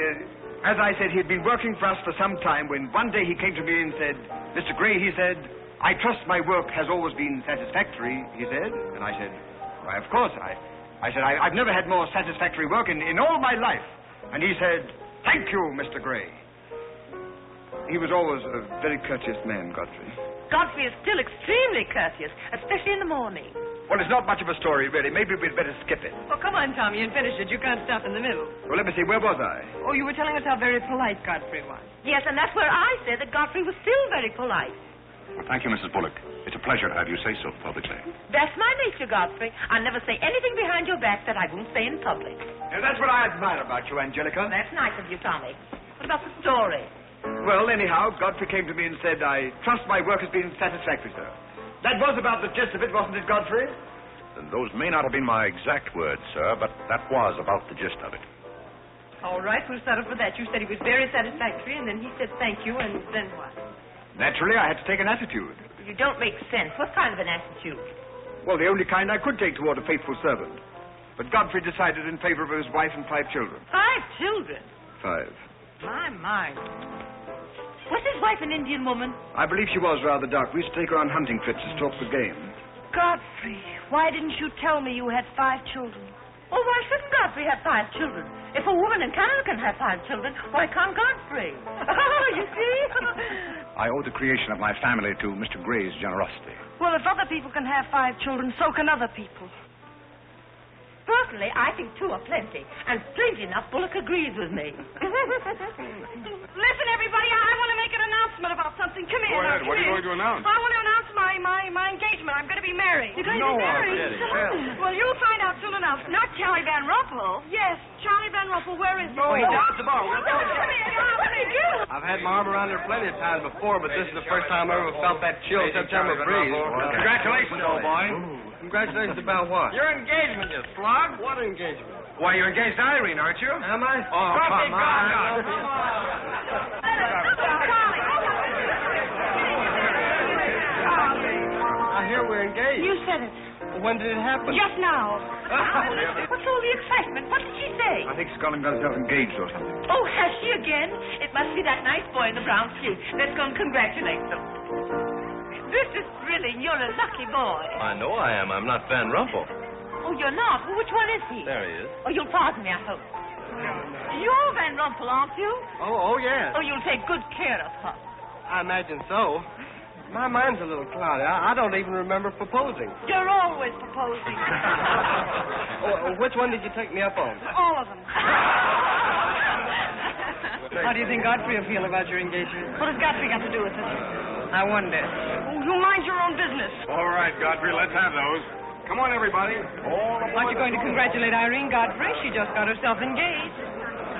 as I said, he'd been working for us for some time when one day he came to me and said, Mr. Gray, he said, I trust my work has always been satisfactory, he said. And I said, why, of course. I said, I've never had more satisfactory work in all my life. And he said, thank you, Mr. Gray. He was always a very courteous man, Godfrey. Godfrey is still extremely courteous, especially in the morning. Well, it's not much of a story, really. Maybe we'd better skip it. Oh, come on, Tommy, and finish it. You can't stop in the middle. Well, let me see. Where was I? Oh, you were telling us how very polite Godfrey was. Yes, and that's where I said that Godfrey was still very polite. Well, thank you, Mrs. Bullock. It's a pleasure to have you say so publicly. That's my nature, Godfrey. I never say anything behind your back that I won't say in public. Now, that's what I admire about you, Angelica. That's nice of you, Tommy. What about the story? Well, anyhow, Godfrey came to me and said, I trust my work has been satisfactory, sir. That was about the gist of it, wasn't it, Godfrey? Those may not have been my exact words, sir, but that was about the gist of it. All right, we'll settle for that. You said he was very satisfactory, and then he said thank you, and then what? Naturally, I had to take an attitude. You don't make sense. What kind of an attitude? Well, the only kind I could take toward a faithful servant. But Godfrey decided in favor of his wife and 5 children. 5 children? 5. My. Was his wife an Indian woman? I believe she was rather dark. We used to take her on hunting trips to talk the game. Godfrey, why didn't you tell me you had 5 children? Oh, why shouldn't Godfrey have 5 children? If a woman in Canada can have 5 children, why can't Godfrey? You see? I owe the creation of my family to Mr. Gray's generosity. Well, if other people can have 5 children, so can other people. Personally, I think 2 are plenty. And strangely enough, Bullock agrees with me. Listen, everybody, I want to make an announcement about something. Come here. Go ahead. What are you going to announce? I want to announce my engagement. I'm going to be married. You're going to be married? Well, you'll find out soon enough. Not Charlie Van Rumpel. Yes, Charlie Van Rumpel. Where is he? Oh, he's down at the bar. Come here. What did he do? I've had my arm around there plenty of times before, but this is the first time I ever felt that chill September breeze. Congratulations, old boy. Congratulations about what? Your engagement, you slug. What engagement? Why, you're engaged to Irene, aren't you? Am I? Oh, come on. I hear we're engaged. You said it. Well, when did it happen? Just now. What's all the excitement? What did she say? I think Scotland got herself engaged or something. Oh, has she again? It must be that nice boy in the brown suit. Let's go and congratulate them. This is thrilling. You're a lucky boy. I know I am. I'm not Van Rumpel. Oh, you're not? Well, which one is he? There he is. Oh, you'll pardon me, I hope. You're Van Rumpel, aren't you? Oh, yeah. Oh, you'll take good care of her. I imagine so. My mind's a little cloudy. I don't even remember proposing. You're always proposing. Which one did you take me up on? All of them. How do you think Godfrey will feel about your engagement? What has Godfrey got to do with it? I wonder. Oh, you mind your own business. All right, Godfrey, let's have those. Come on, everybody. Aren't you going to congratulate Irene, Godfrey? She just got herself engaged.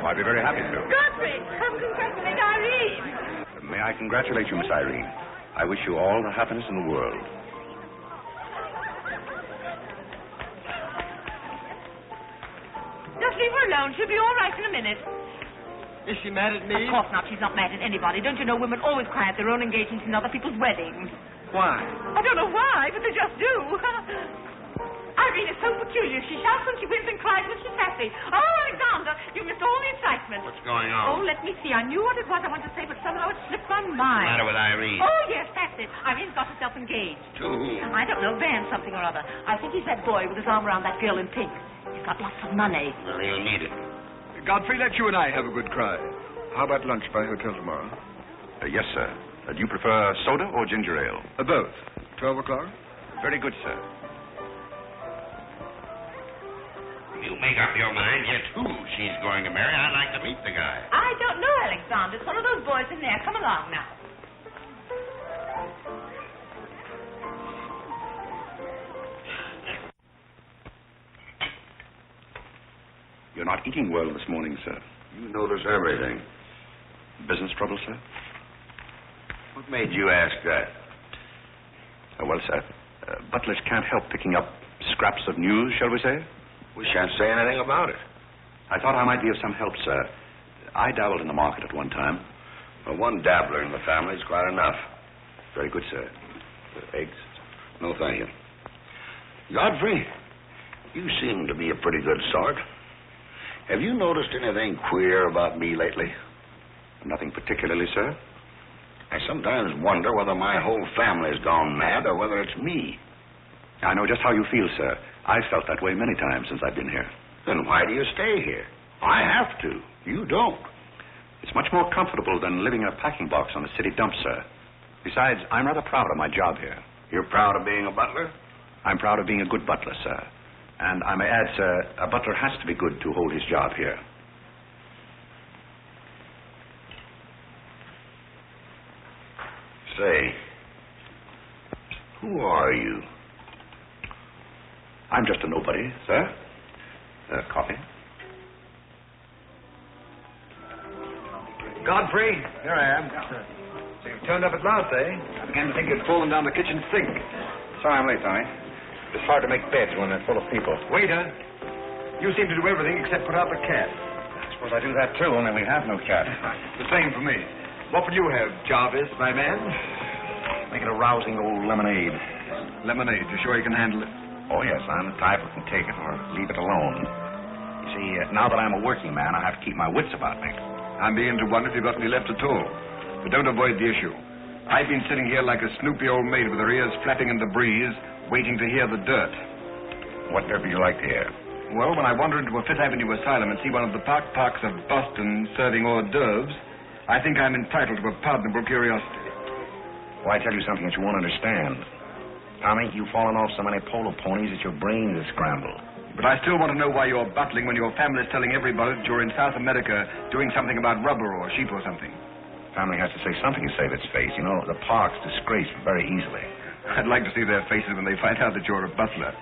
I'd be very happy to. Godfrey, come congratulate Irene. May I congratulate you, Miss Irene? I wish you all the happiness in the world. Just leave her alone. She'll be all right in a minute. Is she mad at me? Of course not. She's not mad at anybody. Don't you know women always cry at their own engagements and other people's weddings? Why? I don't know why, but they just do. Irene is so peculiar. She shouts when she wins and cries when she's happy. Oh, Alexander, you missed all the excitement. What's going Oh, on? let me see. I knew what it was I wanted to say, but somehow it slipped my What's the mind. matter with Irene? Oh, yes, that's it. Irene's got herself engaged. To whom? I don't know, Van something or other. I think he's that boy with his arm around that girl in pink. He's got lots of money. Well, he'll need it. Godfrey, let you and I have a good cry. How about lunch by hotel tomorrow? Yes, sir. Do you prefer soda or ginger ale? Both. 12 o'clock? Very good, sir. You make up your mind yet who she's going to marry. I'd like to meet the guy. I don't know, Alexander. It's one of those boys in there. Come along now. You're not eating well this morning, sir. You notice everything. Business trouble, sir? What made you ask that? Well, sir, butlers can't help picking up scraps of news, shall we say? We shan't say anything about it. I thought I might be of some help, sir. I dabbled in the market at one time. Well, one dabbler in the family is quite enough. Very good, sir. Eggs? No, thank you. Godfrey, you seem to be a pretty good sort. Have you noticed anything queer about me lately? Nothing particularly, sir. I sometimes wonder whether my whole family's gone mad or whether it's me. I know just how you feel, sir. I've felt that way many times since I've been here. Then why do you stay here? I have to. You don't. It's much more comfortable than living in a packing box on a city dump, sir. Besides, I'm rather proud of my job here. You're proud of being a butler? I'm proud of being a good butler, sir. And I may add, sir, a butler has to be good to hold his job here. Say, who are you? I'm just a nobody, sir. Coffee? Godfrey, here I am. So you've turned up at last, eh? I began to think you'd fallen down the kitchen sink. Sorry I'm late, Tommy. It's hard to make beds when they're full of people. Waiter, you seem to do everything except put out the cat. I suppose I do that, too, only we have no cat. The same for me. What would you have, Jarvis, my man? Make it a rousing old lemonade. Lemonade. You sure you can handle it? Oh, yes, I'm the type who can take it or leave it alone. You see, now that I'm a working man, I have to keep my wits about me. I'm beginning to wonder if you've got any left at all. But don't avoid the issue. I've been sitting here like a snoopy old maid with her ears flapping in the breeze, waiting to hear the dirt. What dirt would you like to hear? Well, when I wander into a Fifth Avenue asylum and see one of the parks of Boston serving hors d'oeuvres, I think I'm entitled to a pardonable curiosity. Well, I tell you something that you won't understand. Tommy, you've fallen off so many polo ponies that your brains are scrambled. But I still want to know why you're butling when your family's telling everybody that you're in South America doing something about rubber or sheep or something. Family has to say something to save its face. You know, the park's disgraced very easily. I'd like to see their faces when they find out that you're a butler.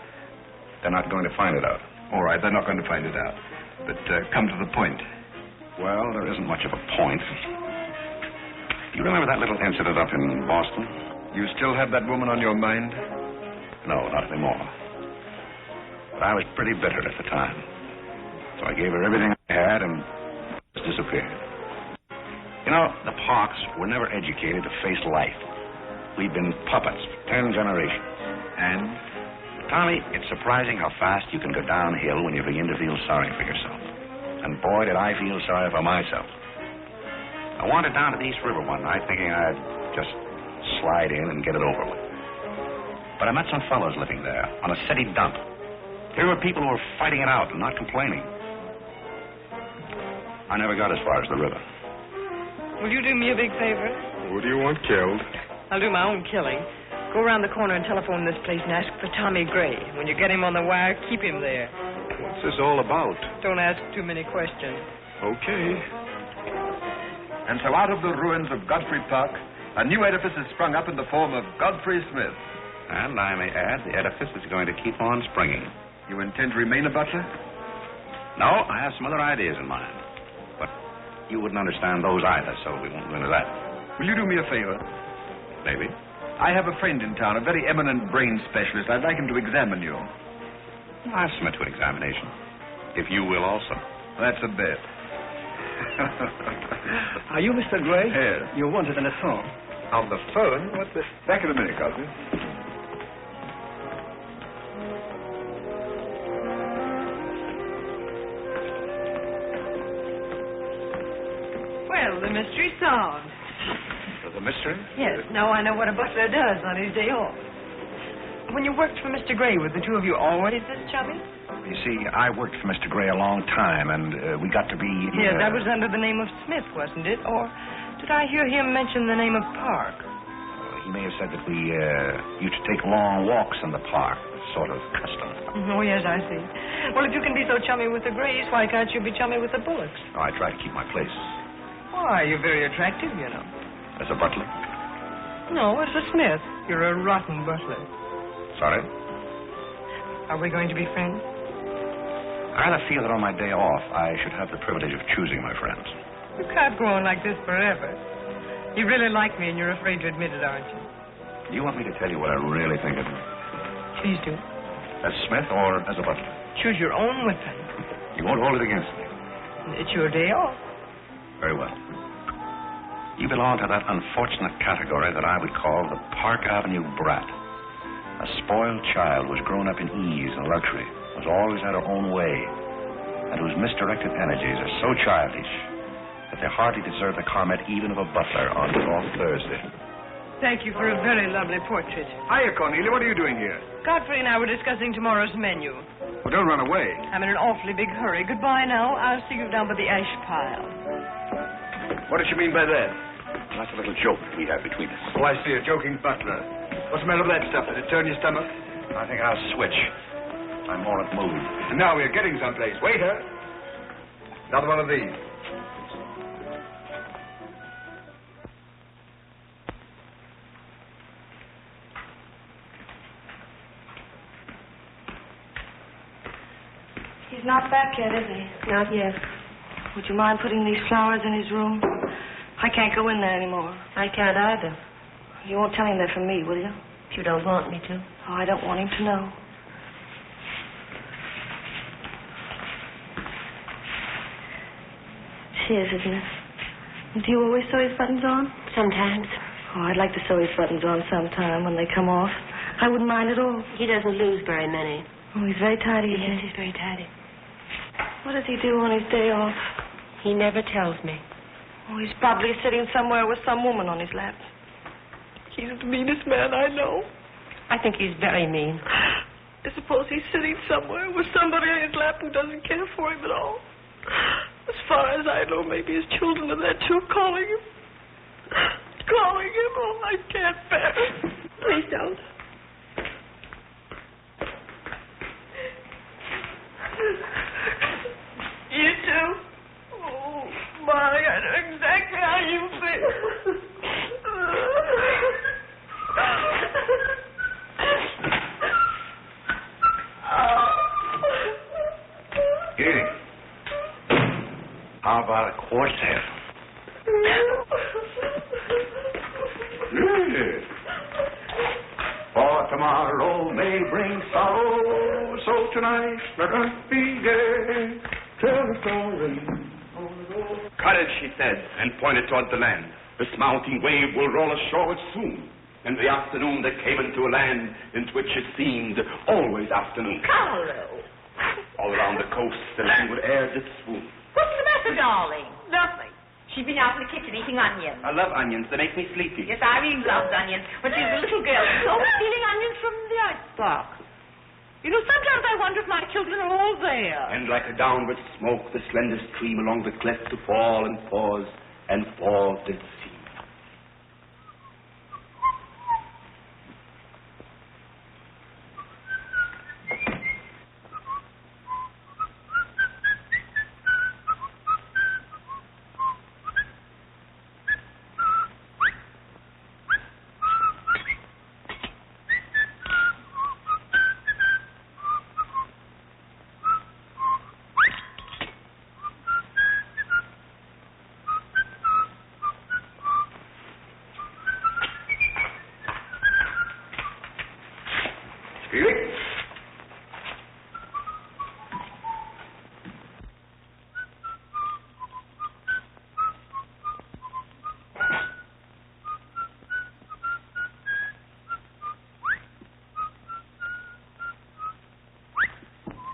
They're not going to find it out. All right, they're not going to find it out. But come to the point. Well, there isn't much of a point. You remember that little incident up in Boston? You still have that woman on your mind? No, not anymore. But I was pretty bitter at the time. So I gave her everything I had and just disappeared. You know, the Parks were never educated to face life. We've been puppets for 10 generations. And? Tommy, it's surprising how fast you can go downhill when you begin to feel sorry for yourself. And boy, did I feel sorry for myself. I wandered down to the East River one night thinking I'd just slide in and get it over with. But I met some fellows living there on a city dump. There were people who were fighting it out and not complaining. I never got as far as the river. Will you do me a big favor? Who do you want killed? I'll do my own killing. Go around the corner and telephone this place and ask for Tommy Gray. When you get him on the wire, keep him there. What's this all about? Don't ask too many questions. Okay. And so out of the ruins of Godfrey Park, a new edifice has sprung up in the form of Godfrey Smith. And I may add, the edifice is going to keep on springing. You intend to remain a butler? No, I have some other ideas in mind. But you wouldn't understand those either, so we won't go into that. Will you do me a favor? Maybe. I have a friend in town, a very eminent brain specialist. I'd like him to examine you. I'll submit to an examination. If you will also. That's a bet. Are you Mr. Gray? Yes. You're wanted on the phone. On the phone? What's this? Back in a minute, Godfrey. Well, the mystery's solved. The mystery? Yes, now I know what a butler does on his day off. When you worked for Mr. Gray, were the two of you always this chummy? You see, I worked for Mr. Gray a long time, and we got to be... Yes, that was under the name of Smith, wasn't it? Or did I hear him mention the name of Park? He may have said that we used to take long walks in the park, sort of custom. Oh, yes, I see. Well, if you can be so chummy with the Grays, why can't you be chummy with the Bullocks? Oh, I try to keep my place. Why, you're very attractive, you know. As a butler? No, as a Smith. You're a rotten butler. Sorry? Are we going to be friends? I rather feel that on my day off, I should have the privilege of choosing my friends. You can't go on like this forever. You really like me, and you're afraid to admit it, aren't you? Do you want me to tell you what I really think of you? Please do. As Smith or as a butler? Choose your own weapon. You won't hold it against me. It's your day off. Very well. You belong to that unfortunate category that I would call the Park Avenue brat. A spoiled child who was grown up in ease and luxury, who's always had her own way, and whose misdirected energies are so childish that they hardly deserve the comment even of a butler on off Thursday. Thank you for a very lovely portrait. Hiya, Cornelia. What are you doing here? Godfrey and I were discussing tomorrow's menu. Well, don't run away. I'm in an awfully big hurry. Goodbye now. I'll see you down by the ash pile. What does she mean by that? That's a little joke we have between us. Oh, I see. A joking butler. What's the matter with that stuff? Did it turn your stomach? I think I'll switch. I'm more at mood. And now we're getting someplace. Waiter. Another one of these. He's not back yet, is he? Not yet. Would you mind putting these flowers in his room? I can't go in there anymore. I can't either. You won't tell him they're from me, will you? If you don't want me to. Oh, I don't want him to know. It's his, isn't it? Do you always sew his buttons on? Sometimes. Oh, I'd like to sew his buttons on sometime when they come off. I wouldn't mind at all. He doesn't lose very many. Oh, he's very tidy, isn't Yes, he? he's very tidy. What does he do on his day off? He never tells me. Oh, he's probably sitting somewhere with some woman on his lap. He's the meanest man I know. I think he's very mean. I suppose he's sitting somewhere with somebody on his lap who doesn't care for him at all. As far as I know, maybe his children are there too, calling him. Calling him. Oh, I can't bear it. Please don't. Here. How about a quartet? Yes. For tomorrow may bring sorrow, so tonight let us be gay. Tell the story. Courage, she said, and pointed toward the land. This mounting wave will roll ashore soon. In the afternoon they came into a land into which it seemed always afternoon. Carlo. All around the coast the languid air did swoon. What's the matter, darling? Nothing. She's been out in the kitchen eating onions. I love onions. They make me sleepy. Yes, Irene loves onions. When she was a little girl, she was always stealing onions from the icebox. You know, sometimes I wonder if my children are all there. And like a downward smoke, the slender stream along the cleft to fall and pause, and fall did seem.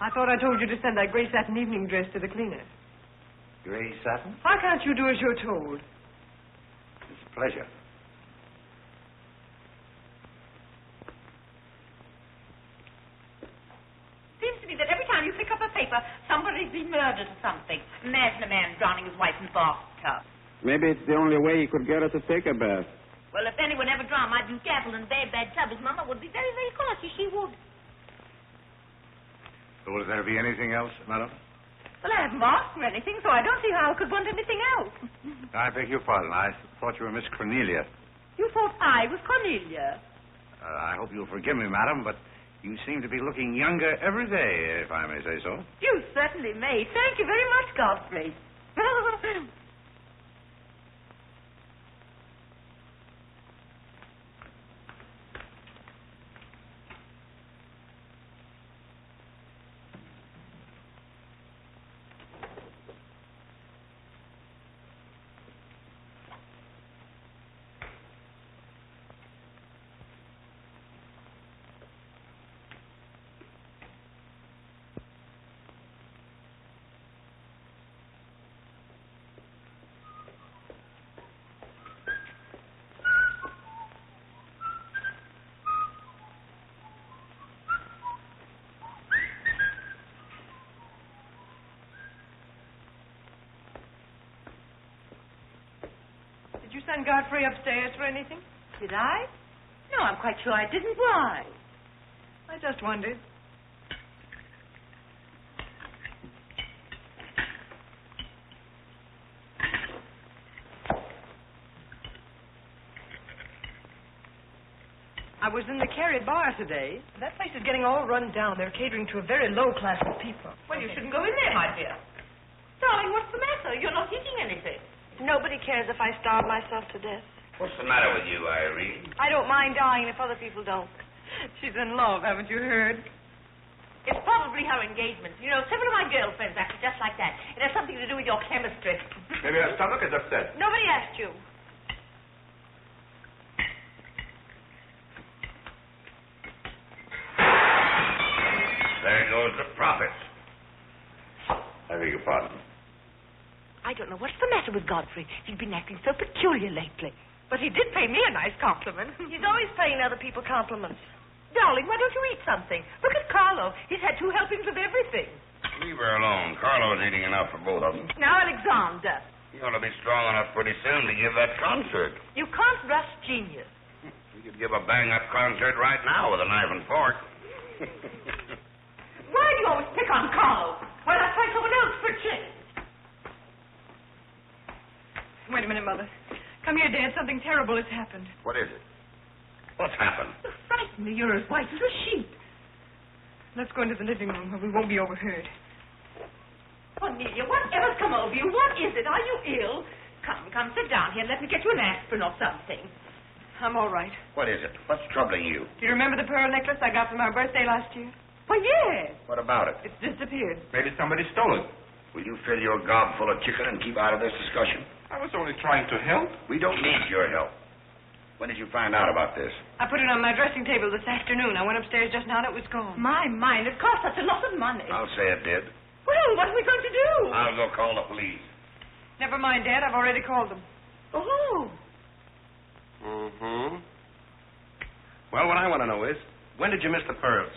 I thought I told you to send that gray satin evening dress to the cleaner. Gray satin? Why can't you do as you're told? It's a pleasure. Seems to me that every time you pick up a paper, somebody's been murdered or something. Imagine a man drowning his wife in the bathtub. Maybe it's the only way he could get her to take a bath. Well, if anyone ever drowned my beauty apple in a very bad tub, his mama would be very, very cautious. She would. Will there be anything else, madam? Well, I haven't asked for anything, so I don't see how I could want anything else. I beg your pardon. I thought you were Miss Cornelia. You thought I was Cornelia? I hope you'll forgive me, madam, but you seem to be looking younger every day, if I may say so. You certainly may. Thank you very much, Godfrey. Did you send Godfrey upstairs for anything? Did I? No, I'm quite sure I didn't. Why? I just wondered. I was in the Carey bar today. That place is getting all run down. They're catering to a very low class of people. Well, you shouldn't go in there, my dear. Darling, what's the matter? You're not eating anything. Nobody cares if I starve myself to death. What's the matter with you, Irene? I don't mind dying if other people don't. She's in love, haven't you heard? It's probably her engagement. You know, several of my girlfriends acted just like that. It has something to do with your chemistry. Maybe her stomach is upset. Nobody asked you. There goes the profits. I beg your pardon. I don't know what's the matter with Godfrey. He's been acting so peculiar lately. But he did pay me a nice compliment. He's always paying other people compliments. Darling, why don't you eat something? Look at Carlo. He's had 2 helpings of everything. Leave her alone. Carlo's eating enough for both of them. Now, Alexander. You ought to be strong enough pretty soon to give that concert. You can't rush genius. You could give a bang-up concert right now with a knife and fork. Why do you always pick on Carlo? Why not try someone else for a change? Wait a minute, Mother. Come here, Dad. Something terrible has happened. What is it? What's happened? You frighten me. You're as white as a sheet. Let's go into the living room where we won't be overheard. Cornelia, whatever's come over you? What is it? Are you ill? Come, sit down here and let me get you an aspirin or something. I'm all right. What is it? What's troubling you? Do you remember the pearl necklace I got for my birthday last year? Well, yes. What about it? It's disappeared. Maybe somebody stole it. Will you fill your gob full of chicken and keep out of this discussion? I was only trying to help. We don't need your help. When did you find out about this? I put it on my dressing table this afternoon. I went upstairs just now and it was gone. My mind, it cost such a lot of money. I'll say it did. Well, what are we going to do? I'll go call the police. Never mind, Dad. I've already called them. Oh. Mm-hmm. Well, what I want to know is, when did you miss the pearls?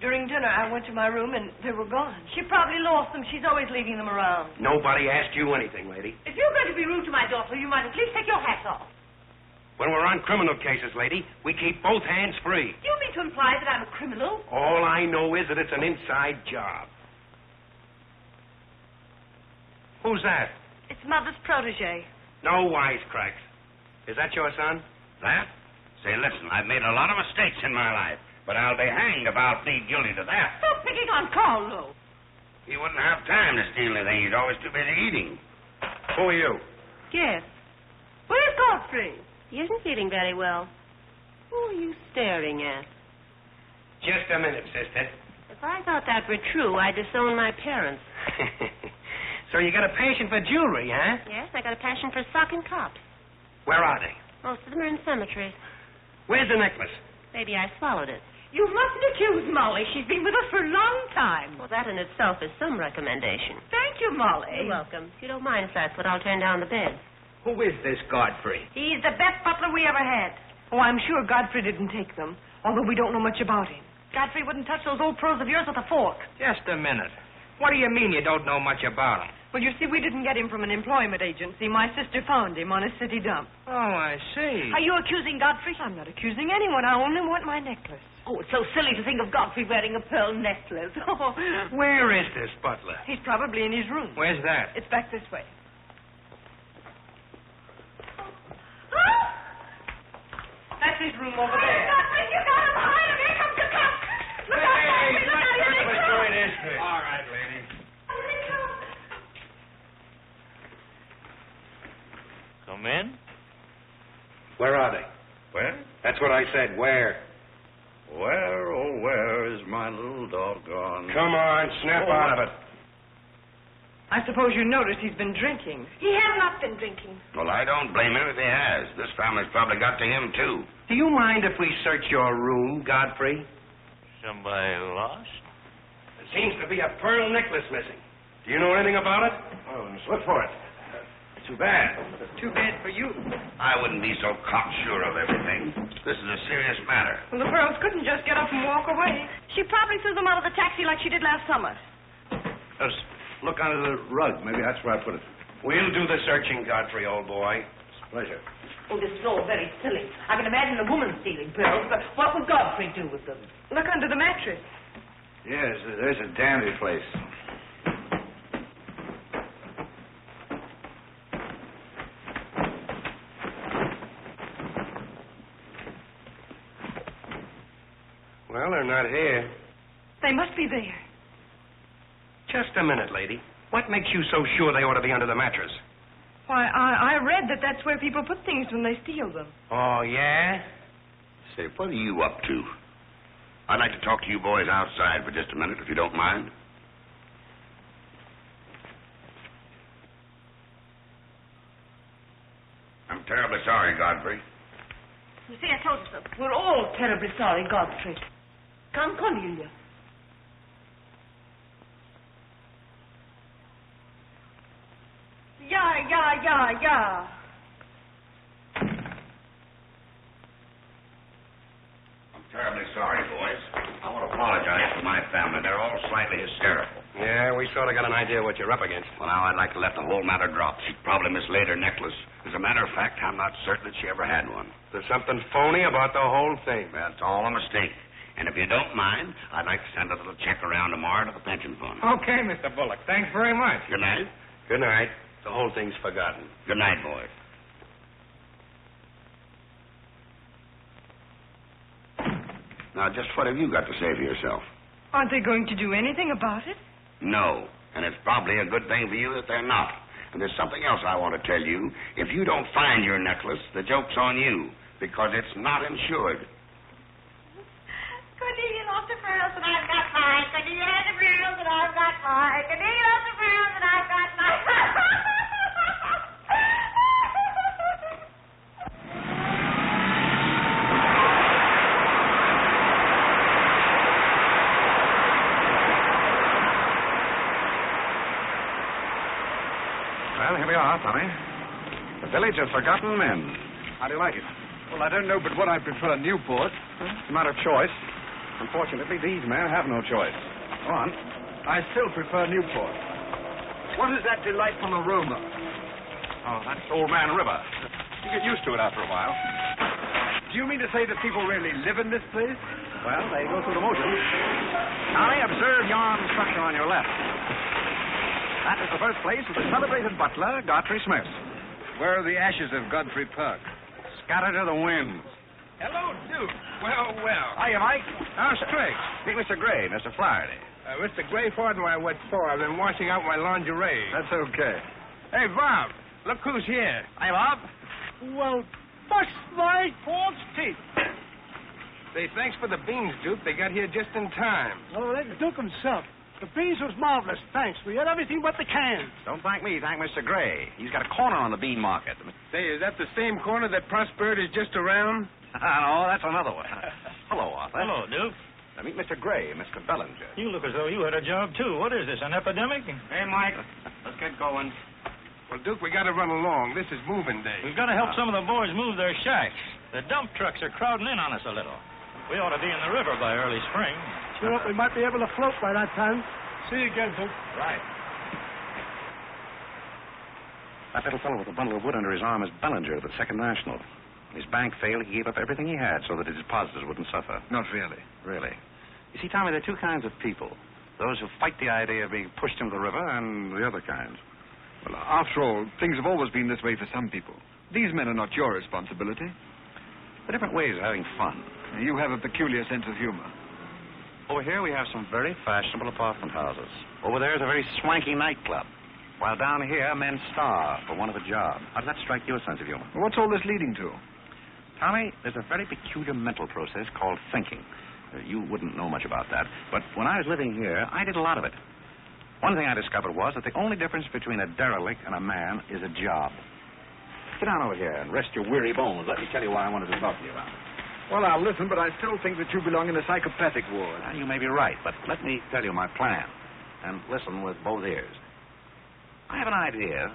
During dinner, I went to my room and they were gone. She probably lost them. She's always leaving them around. Nobody asked you anything, lady. If you're going to be rude to my daughter, you might at least take your hat off. When we're on criminal cases, lady, we keep both hands free. Do you mean to imply that I'm a criminal? All I know is that it's an inside job. Who's that? It's Mother's protege. No wisecracks. Is that your son? That? Say, listen, I've made a lot of mistakes in my life, but I'll be hanged if I'll plead guilty to that. Stop picking on Carlo. He wouldn't have time to steal anything. He's always too busy eating. Who are you? Yes. Where's Godfrey? He isn't feeling very well. Who are you staring at? Just a minute, sister. If I thought that were true, I'd disown my parents. So you got a passion for jewelry, huh? Yes, I got a passion for sock and cups. Where are they? Most of them are in cemeteries. Where's the necklace? Maybe I swallowed it. You mustn't accuse Molly. She's been with us for a long time. Well, that in itself is some recommendation. Thank you, Molly. You're welcome. If you don't mind, if that's what, I'll turn down the bed. Who is this Godfrey? He's the best butler we ever had. Oh, I'm sure Godfrey didn't take them, although we don't know much about him. Godfrey wouldn't touch those old pearls of yours with a fork. Just a minute. What do you mean you don't know much about him? Well, you see, we didn't get him from an employment agency. My sister found him on a city dump. Oh, I see. Are you accusing Godfrey? I'm not accusing anyone. I only want my necklace. Oh, it's so silly to think of Godfrey wearing a pearl necklace. Oh. Where is this butler? He's probably in his room. Where's that? It's back this way. That's his room over there. Godfrey, you got him behind him. Here comes the cop. Look out, Godfrey. Look out. Here they come. All right, lady. Come in. Where are they? Where? That's what I said. Where? Where, oh, where is my little doggone? Come on, snap out of it. I suppose you noticed he's been drinking. He has not been drinking. Well, I don't blame him if he has. This family's probably got to him, too. Do you mind if we search your room, Godfrey? Somebody lost? There seems to be a pearl necklace missing. Do you know anything about it? Oh, let's look for it. Too bad. Too bad for you. I wouldn't be so cocksure of everything. This is a serious matter. Well, the pearls couldn't just get up and walk away. She probably threw them out of the taxi like she did last summer. Just look under the rug. Maybe that's where I put it. We'll do the searching, Godfrey, old boy. It's a pleasure. Oh, this is all very silly. I can imagine a woman stealing pearls, but what would Godfrey do with them? Look under the mattress. Yes, there's a dandy place. Well, they're not here. They must be there. Just a minute, lady. What makes you so sure they ought to be under the mattress? Why, I read that that's where people put things when they steal them. Oh, yeah? Say, what are you up to? I'd like to talk to you boys outside for just a minute, if you don't mind. I'm terribly sorry, Godfrey. You see, I told you so. We're all terribly sorry, Godfrey. Come, Cornelia. Yeah. I'm terribly sorry, boys. I want to apologize to my family. They're all slightly hysterical. Yeah, we sort of got an idea what you're up against. Well, now I'd like to let the whole matter drop. She probably mislaid her necklace. As a matter of fact, I'm not certain that she ever had one. There's something phony about the whole thing. That's all a mistake. And if you don't mind, I'd like to send a little check around tomorrow to the pension fund. Okay, Mr. Bullock. Thanks very much. Good night. Good night. The whole thing's forgotten. Good night, boys. Now, just what have you got to say for yourself? Aren't they going to do anything about it? No. And it's probably a good thing for you that they're not. And there's something else I want to tell you. If you don't find your necklace, the joke's on you, because it's not insured. Cornelia lost her pearls and I've got mine. Cornelia has the pearls and I've got mine. Cornelia lost the pearls and I've got mine. Well, here we are, Tommy. The Village of Forgotten Men. How do you like it? Well, I don't know but what I prefer Newport. It's a matter of choice. Unfortunately, these men have no choice. Go on. I still prefer Newport. What is that delightful aroma? Oh, that's Old Man River. You get used to it after a while. Do you mean to say that people really live in this place? Well, they go through the motions. Tommy, observe yon structure on your left. That is the birthplace of the celebrated butler, Godfrey Smith. Where are the ashes of Godfrey Park? Scattered to the winds. Hello, Duke. Well. Hiya, Mike. How's Triggs? Meet Mr. Gray, Mr. Flaherty. Mr. Gray, pardon my what for. I've been washing out my lingerie. That's okay. Hey, Bob, look who's here. Hi, Bob. Well, bust my false teeth. Say, thanks for the beans, Duke. They got here just in time. Oh, that's Duke himself. The beans was marvelous, thanks. We had everything but the cans. Don't thank me. Thank Mr. Gray. He's got a corner on the bean market. Say, is that the same corner that Prosperity is just around? No, that's another one. Hello, Arthur. Hello, Duke. Now, meet Mr. Gray, Mr. Bellinger. You look as though you had a job, too. What is this, an epidemic? Hey, Mike. Let's get going. Well, Duke, we got to run along. This is moving day. We've got to help some of the boys move their shacks. The dump trucks are crowding in on us a little. We ought to be in the river by early spring. Sure hope we might be able to float by that time. See you again, Duke. Right. That little fellow with a bundle of wood under his arm is Bellinger of the Second National. His bank failed. He gave up everything he had so that his depositors wouldn't suffer. Not really. Really. You see, Tommy, there are two kinds of people. Those who fight the idea of being pushed into the river and the other kinds. Well, after all, things have always been this way for some people. These men are not your responsibility. They're different ways of having fun. You have a peculiar sense of humor. Over here we have some very fashionable apartment houses. Over there is a very swanky nightclub. While down here, men starve for want of a job. How does that strike your sense of humor? What's all this leading to? Tommy, there's a very peculiar mental process called thinking. You wouldn't know much about that. But when I was living here, I did a lot of it. One thing I discovered was that the only difference between a derelict and a man is a job. Sit down over here and rest your weary bones. Let me tell you why I wanted to talk to you about it. Well, I'll listen, but I still think that you belong in the psychopathic ward. Well, you may be right, but let me tell you my plan. And listen with both ears. I have an idea.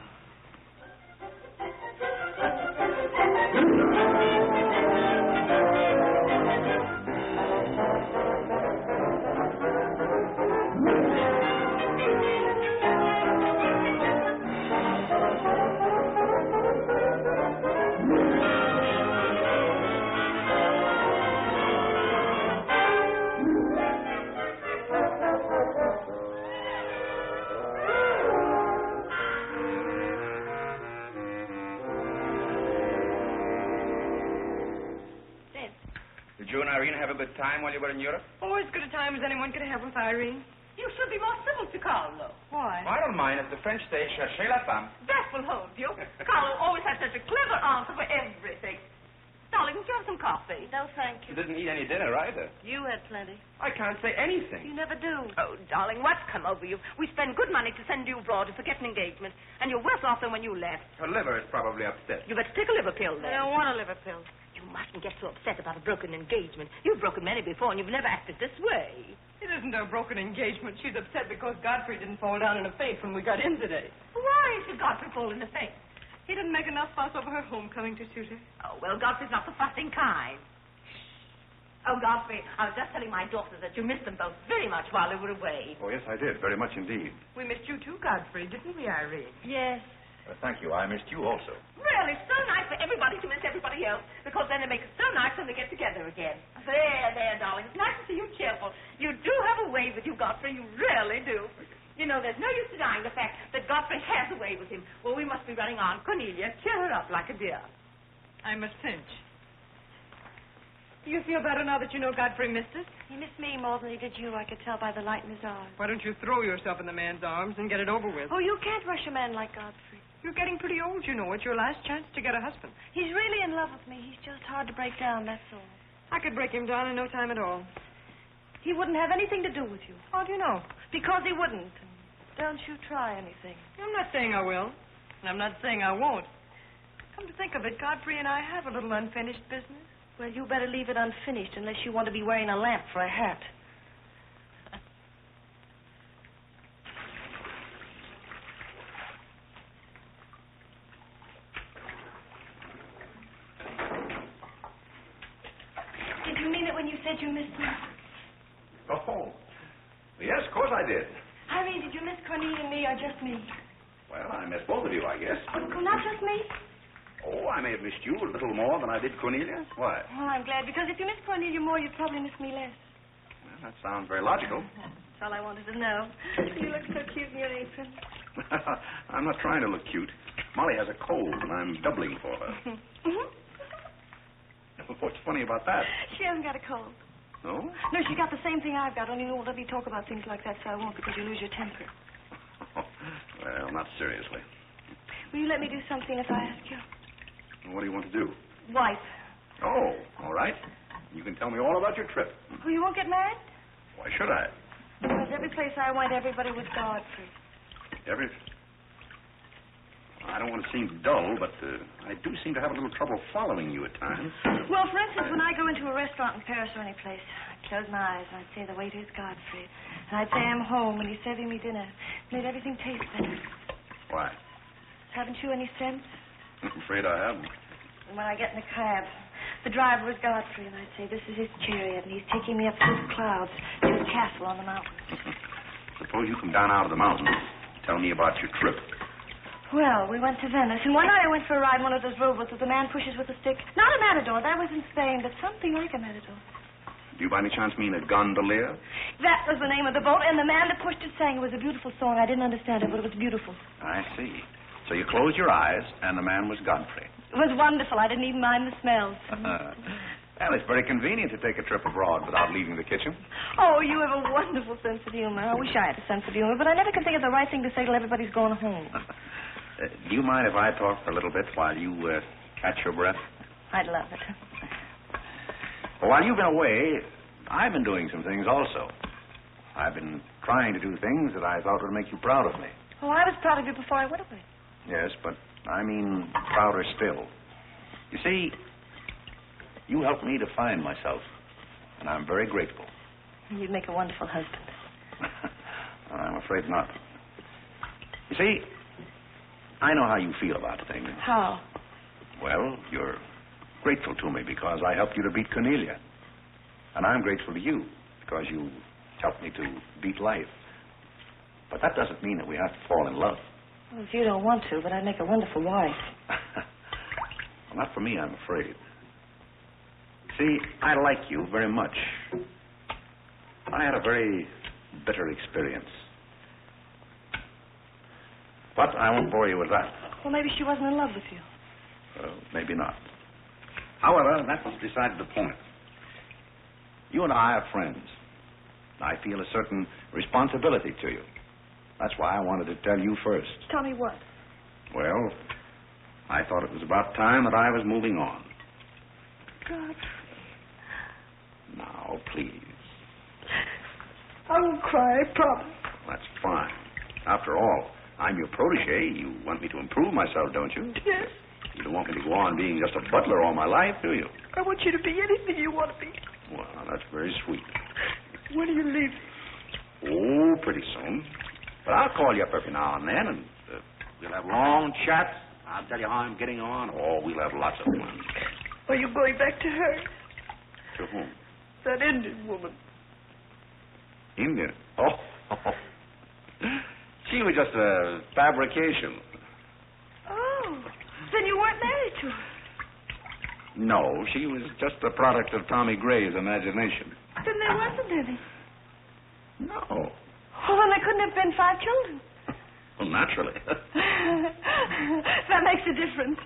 Did you and Irene have a good time while you were in Europe? Oh, as good a time as anyone could have with Irene. You should be more civil to Carlo. Why? I don't mind if the French say cherchez la femme. That will hold you. Carlo always has such a clever answer for everything. Darling, would you have some coffee? No, thank You you. didn't eat any dinner either. You had plenty. I can't say anything. You never do. Oh, darling, what's come over you? We spend good money to send you abroad to forget an engagement, and you're worse off than when you left. Her liver is probably upset. You better take a liver pill then. I don't want a liver pill. You mustn't get so upset about a broken engagement. You've broken many before, and you've never acted this way. It isn't a broken engagement. She's upset because Godfrey didn't fall down in a faint when we got in today. Why should Godfrey fall in the face? He didn't make enough fuss over her homecoming to suit her. Oh, well, Godfrey's not the fussing kind. Oh, Godfrey, I was just telling my daughters that you missed them both very much while they were away. Oh, yes, I did. Very much indeed. We missed you too, Godfrey, didn't we, Irene? Yes. Thank you. I missed you also. Really, so nice for everybody to miss everybody else, because then it makes it so nice when they get together again. There, darling. It's nice to see you cheerful. You do have a way with you, Godfrey. You really do. You know, there's no use denying the fact that Godfrey has a way with him. Well, we must be running on. Cornelia, cheer her up like a dear. I'm a cinch. Do you feel better now that you know Godfrey missed us? He missed me more than he did you. I could tell by the light in his eyes. Why don't you throw yourself in the man's arms and get it over with? Oh, you can't rush a man like Godfrey. You're getting pretty old, you know. It's your last chance to get a husband. He's really in love with me. He's just hard to break down, that's all. I could break him down in no time at all. He wouldn't have anything to do with you. How do you know? Because he wouldn't. Don't you try anything. I'm not saying I will. And I'm not saying I won't. Come to think of it, Godfrey and I have a little unfinished business. Well, you better leave it unfinished unless you want to be wearing a lamp for a hat. Did you mean it when you said you missed me? Oh, yes, of course I did. Irene, did you miss Cornelia and me or just me? Well, I missed both of you, I guess. Oh, not just me? Oh, I may have missed you a little more than I did Cornelia. Why? Oh, I'm glad, because if you miss Cornelia more, you'd probably miss me less. Well, that sounds very logical. That's all I wanted to know. You look so cute in your apron. I'm not trying to look cute. Molly has a cold, and I'm doubling for her. What's funny about that? She hasn't got a cold. No? No, she's got the same thing I've got, only you won't let me talk about things like that, so I won't, because you lose your temper. Well, not seriously. Will you let me do something if I ask you? What do you want to do? Wife. Oh, all right. You can tell me all about your trip. Oh, you won't get married? Why should I? Because every place I went, everybody was Godfrey. I don't want to seem dull, but I do seem to have a little trouble following you at times. Well, for instance, when I go into a restaurant in Paris or any place, I'd close my eyes and I'd say the waiter's Godfrey. And I'd say I'm home and he's serving me dinner. Made everything taste better. Why? Haven't you any sense? I'm afraid I haven't. And when I get in the cab, the driver was Godfrey, and I'd say, this is his chariot, and he's taking me up through the clouds to his castle on the mountain. Suppose you come down out of the mountains. Tell me about your trip. Well, we went to Venice, and one night I went for a ride in one of those rowboats that the man pushes with a stick. Not a matador, that was in Spain, but something like a matador. Do you by any chance mean a gondolier? That was the name of the boat, and the man that pushed it sang. It was a beautiful song. I didn't understand it, but it was beautiful. I see. So you closed your eyes, and the man was Godfrey. It was wonderful. I didn't even mind the smells. Well, it's very convenient to take a trip abroad without leaving the kitchen. Oh, you have a wonderful sense of humor. I wish I had a sense of humor, but I never can think of the right thing to say till everybody's going home. Do you mind if I talk for a little bit while you catch your breath? I'd love it. Well, while you've been away, I've been doing some things also. I've been trying to do things that I thought would make you proud of me. Oh, I was proud of you before I went away. Yes, but I mean prouder still. You see, you helped me to find myself, and I'm very grateful. You'd make a wonderful husband. I'm afraid not. You see, I know how you feel about things. How? Well, you're grateful to me because I helped you to beat Cornelia. And I'm grateful to you because you helped me to beat life. But that doesn't mean that we have to fall in love. Well, if you don't want to, but I'd make a wonderful wife. Well, not for me, I'm afraid. See, I like you very much. I had a very bitter experience. But I won't bore you with that. Well, maybe she wasn't in love with you. Well, maybe not. However, that's beside the point. You and I are friends. I feel a certain responsibility to you. That's why I wanted to tell you first. Tell me what? Well, I thought it was about time that I was moving on. God. Now, please. I won't cry, I promise. That's fine. After all, I'm your protege. You want me to improve myself, don't you? Yes. You don't want me to go on being just a butler all my life, do you? I want you to be anything you want to be. Well, that's very sweet. When do you leave? Oh, pretty soon. But I'll call you up every now and then, and we'll have long chats. I'll tell you how I'm getting on. Oh, we'll have lots of fun. Are you going back to her? To whom? That Indian woman. Indian? Oh. She was just a fabrication. Oh. Then you weren't married to her? No, she was just a product of Tommy Gray's imagination. Then there wasn't any. No. Oh, well, there couldn't have been 5 children. Well, naturally. That makes a difference.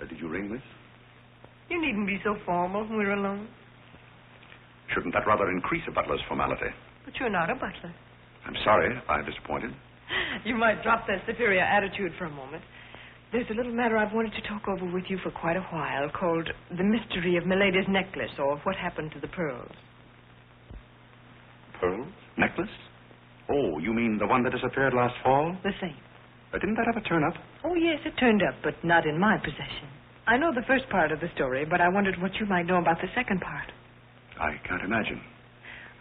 Did you ring, miss? You needn't be so formal when we're alone. Shouldn't that rather increase a butler's formality? But you're not a butler. I'm sorry if I'm disappointed. You might drop that superior attitude for a moment. There's a little matter I've wanted to talk over with you for quite a while called The Mystery of Milady's Necklace, or What Happened to the Pearls. Pearls? Necklace? Oh, you mean the one that disappeared last fall? The same. Didn't that ever turn up? Oh, yes, it turned up, but not in my possession. I know the first part of the story, but I wondered what you might know about the second part. I can't imagine.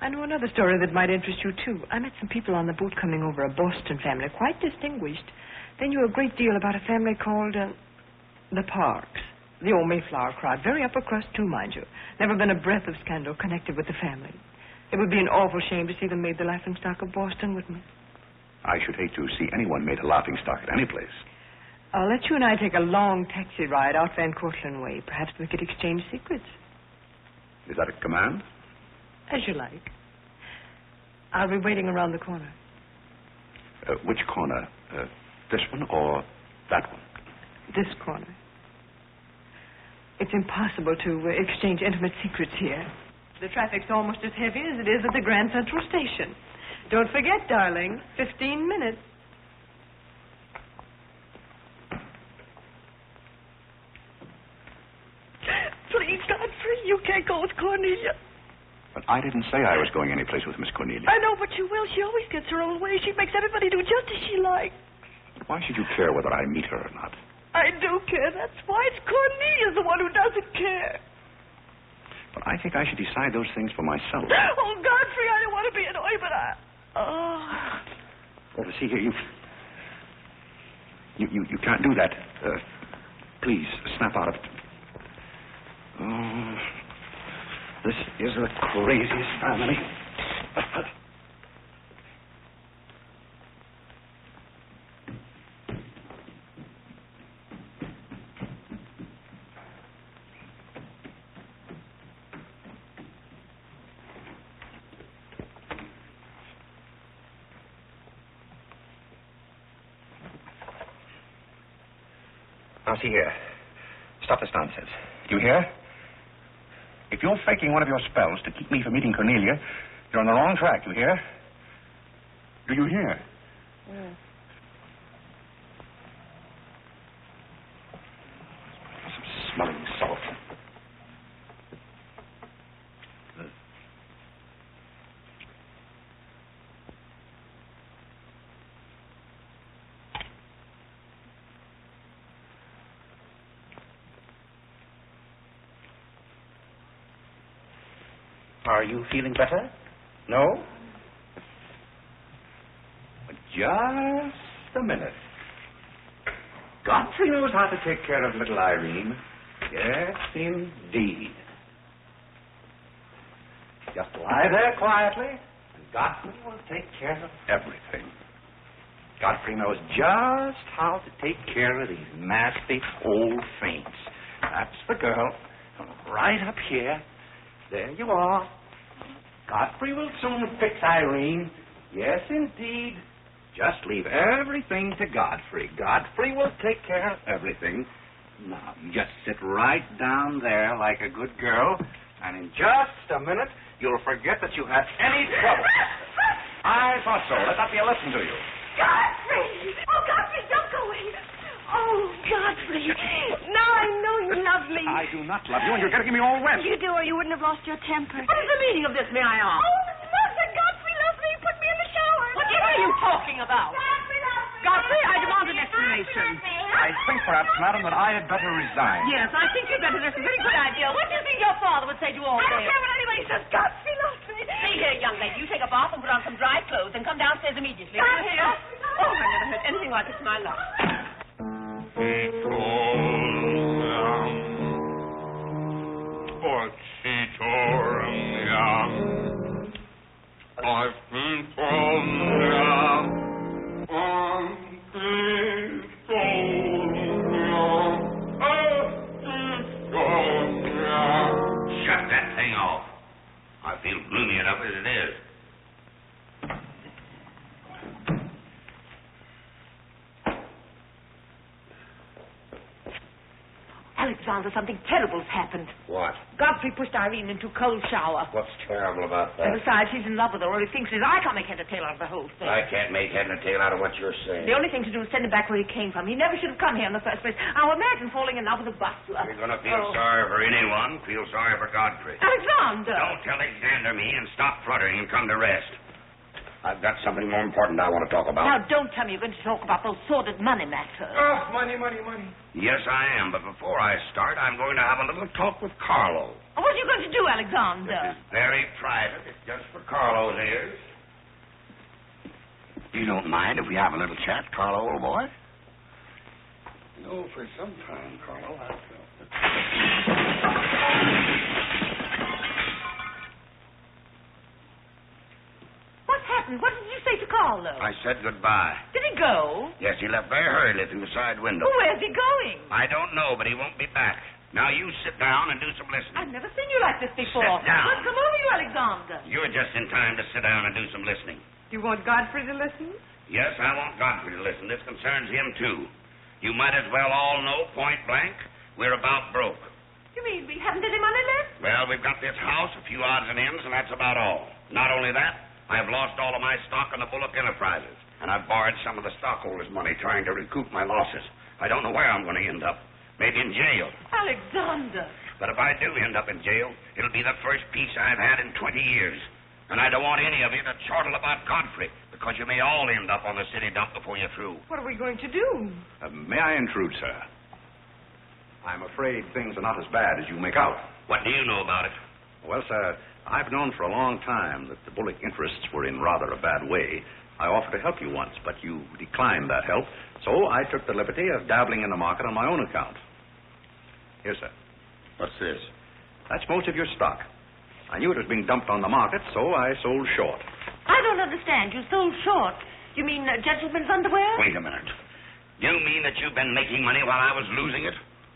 I know another story that might interest you, too. I met some people on the boat coming over, a Boston family, quite distinguished. They knew a great deal about a family called, the Parks. The old Mayflower crowd. Very upper crust, too, mind you. Never been a breath of scandal connected with the family. It would be an awful shame to see them made the laughingstock of Boston, wouldn't it? I should hate to see anyone made a laughingstock at any place. I'll let you and I take a long taxi ride out Van Cortlandt way. Perhaps we could exchange secrets. Is that a command? As you like. I'll be waiting around the corner. Which corner? This one or that one? This corner. It's impossible to exchange intimate secrets here. The traffic's almost as heavy as it is at the Grand Central Station. Don't forget, darling, 15 minutes. Please, Godfrey, you can't go with Cornelia. But I didn't say I was going anyplace with Miss Cornelia. I know, but you will. She always gets her own way. She makes everybody do just as she likes. Why should you care whether I meet her or not? I do care. That's why. It's Cornelia's the one who doesn't care. But I think I should decide those things for myself. Oh, Godfrey, I don't want to be annoyed, but I... Oh. Well, see here, you can't do that. Please, snap out of it. Oh, this is the craziest family. Now, see here. Stop this nonsense. Do you hear? If you're faking one of your spells to keep me from meeting Cornelia, you're on the wrong track, you hear? Do you hear? Yeah. Some smelling salt. Are you feeling better? No? Just a minute. Godfrey knows how to take care of little Irene. Yes, indeed. Just lie there quietly, and Godfrey will take care of everything. Godfrey knows just how to take care of these nasty old faints. That's the girl. Right up here. There you are. Godfrey will soon fix Irene. Yes, indeed. Just leave everything to Godfrey. Godfrey will take care of everything. Now, you just sit right down there like a good girl, and in just a minute, you'll forget that you had any trouble. I thought so. Let that be a lesson to you. Godfrey! Oh, Godfrey, don't go away. Oh, Godfrey. Now I know you love me. I do not love you, and you're getting me all wet. You do, or you wouldn't have lost your temper. What is the meaning of this, may I ask? Oh, Mother, Godfrey loves me. Put me in the shower. Whatever are you talking about? Godfrey loves me. Godfrey, I demand an explanation. I think, perhaps, madam, that I had better resign. Yes, I think you'd better. That's a very good idea. What do you think your father would say to all I this? don't care what anybody says. Godfrey loves me. See here, young lady. You take a bath and put on some dry clothes and come downstairs immediately. Godfrey You hear? loves me. Oh, I never heard anything like this in my life. I've been Shut that thing off. I feel gloomy enough as it is. Alexander, something terrible's happened. What? Godfrey pushed Irene into a cold shower. What's terrible about that? And besides, he's in love with her, or he thinks it is. I can't make head or tail out of the whole thing. I can't make head or tail out of what you're saying. The only thing to do is send him back where he came from. He never should have come here in the first place. Now imagine falling in love with a butler. You're going to feel sorry for anyone. Feel sorry for Godfrey. Alexander! Don't Alexander me and stop fluttering and come to rest. I've got something more important I want to talk about. Now, don't tell me you're going to talk about those sordid money matters. Oh, money. Yes, I am, but before I start, I'm going to have a little talk with Carlo. What are you going to do, Alexander? This is very private. It's just for Carlo's ears. You don't mind if we have a little chat, Carlo, old boy? You know, for some time, Carlo, I've felt that... What happened? What did you say to Carlo? I said goodbye. Did he go? Yes, he left very hurriedly through the side window. Well, where's he going? I don't know, but he won't be back. Now, you sit down and do some listening. I've never seen you like this before. Sit down. Well, come over, you Alexander. You're just in time to sit down and do some listening. You want Godfrey to listen? Yes, I want Godfrey to listen. This concerns him, too. You might as well all know, point blank, we're about broke. You mean we haven't any money left? Well, we've got this house, a few odds and ends, and that's about all. Not only that, I've lost all of my stock in the Bullock Enterprises, and I've borrowed some of the stockholders' money trying to recoup my losses. I don't know where I'm going to end up. Maybe in jail. Alexander. But if I do end up in jail, it'll be the first peace I've had in 20 years. And I don't want any of you to chortle about Godfrey, because you may all end up on the city dump before you're through. What are we going to do? May I intrude, sir? I'm afraid things are not as bad as you make out. What do you know about it? Well, sir, I've known for a long time that the Bullock interests were in rather a bad way. I offered to help you once, but you declined that help, so I took the liberty of dabbling in the market on my own account. Here, sir. What's this? That's most of your stock. I knew it was being dumped on the market, so I sold short. I don't understand. You sold short. You mean gentlemen's underwear? Wait a minute. You mean that you've been making money while I was losing it?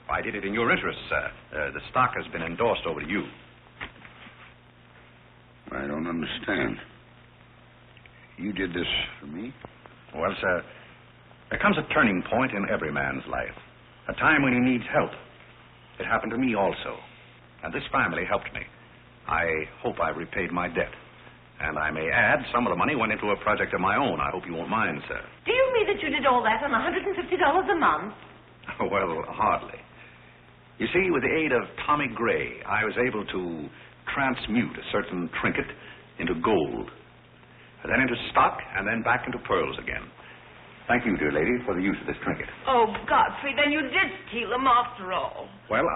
I did it in your interest, sir. The stock has been endorsed over to you. I don't understand. You did this for me? Well, sir, there comes a turning point in every man's life. A time when he needs help. It happened to me also. And this family helped me. I hope I repaid my debt. And I may add, some of the money went into a project of my own. I hope you won't mind, sir. Do you mean that you did all that on $150 a month? Well, hardly. You see, with the aid of Tommy Gray, I was able to transmute a certain trinket into gold, and then into stock, and then back into pearls again. Thank you, dear lady, for the use of this trinket. Oh, Godfrey, then you did steal them after all. Well,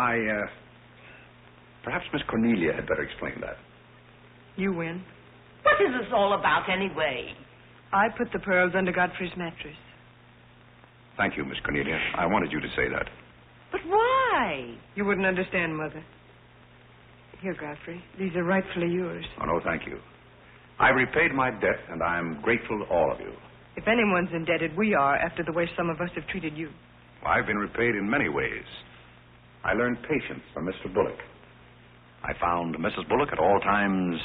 perhaps Miss Cornelia had better explain that. You win. What is this all about, anyway? I put the pearls under Godfrey's mattress. Thank you, Miss Cornelia. I wanted you to say that. But why? You wouldn't understand, Mother. Here, Godfrey. These are rightfully yours. Oh, no, thank you. I repaid my debt, and I'm grateful to all of you. If anyone's indebted, we are, after the way some of us have treated you. I've been repaid in many ways. I learned patience from Mr. Bullock. I found Mrs. Bullock at all times,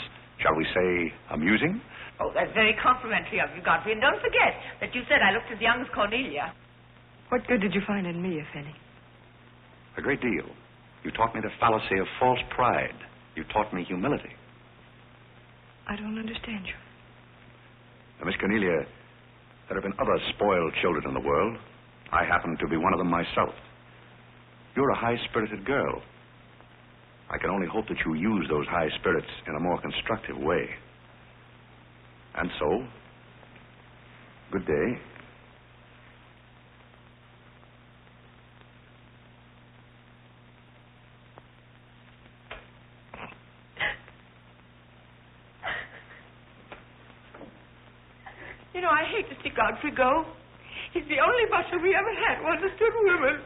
shall we say, amusing. Oh, that's very complimentary of you, Godfrey. And don't forget that you said I looked as young as Cornelia. What good did you find in me, if any? A great deal. You taught me the fallacy of false pride. You taught me humility. I don't understand you. Now, Miss Cornelia, there have been other spoiled children in the world. I happen to be one of them myself. You're a high-spirited girl. I can only hope that you use those high spirits in a more constructive way. And so, good day. You know, I hate to see Godfrey go. He's the only butler we ever had who understood women.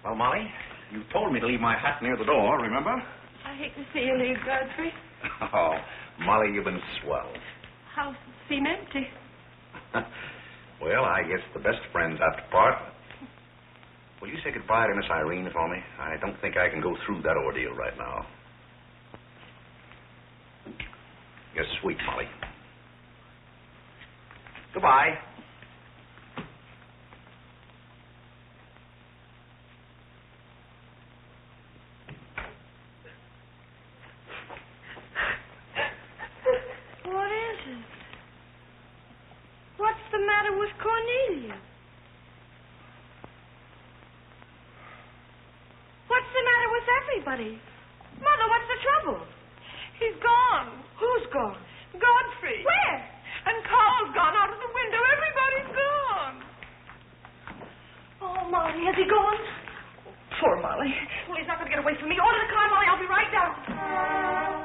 Well, Molly, you told me to leave my hat near the door, remember? I hate to see you leave, Godfrey. Oh, Molly, you've been swell. House seem empty. Well, I guess the best friends have to part. Will you say goodbye to Miss Irene for me? I don't think I can go through that ordeal right now. You're sweet, Molly. Goodbye. Cornelia. What's the matter with everybody? Mother, what's the trouble? He's gone. Who's gone? Godfrey. Where? And Carl's gone out of the window. Everybody's gone. Oh, Molly, has he gone? Poor Molly. Well, he's not going to get away from me. Order the car, Molly. I'll be right down.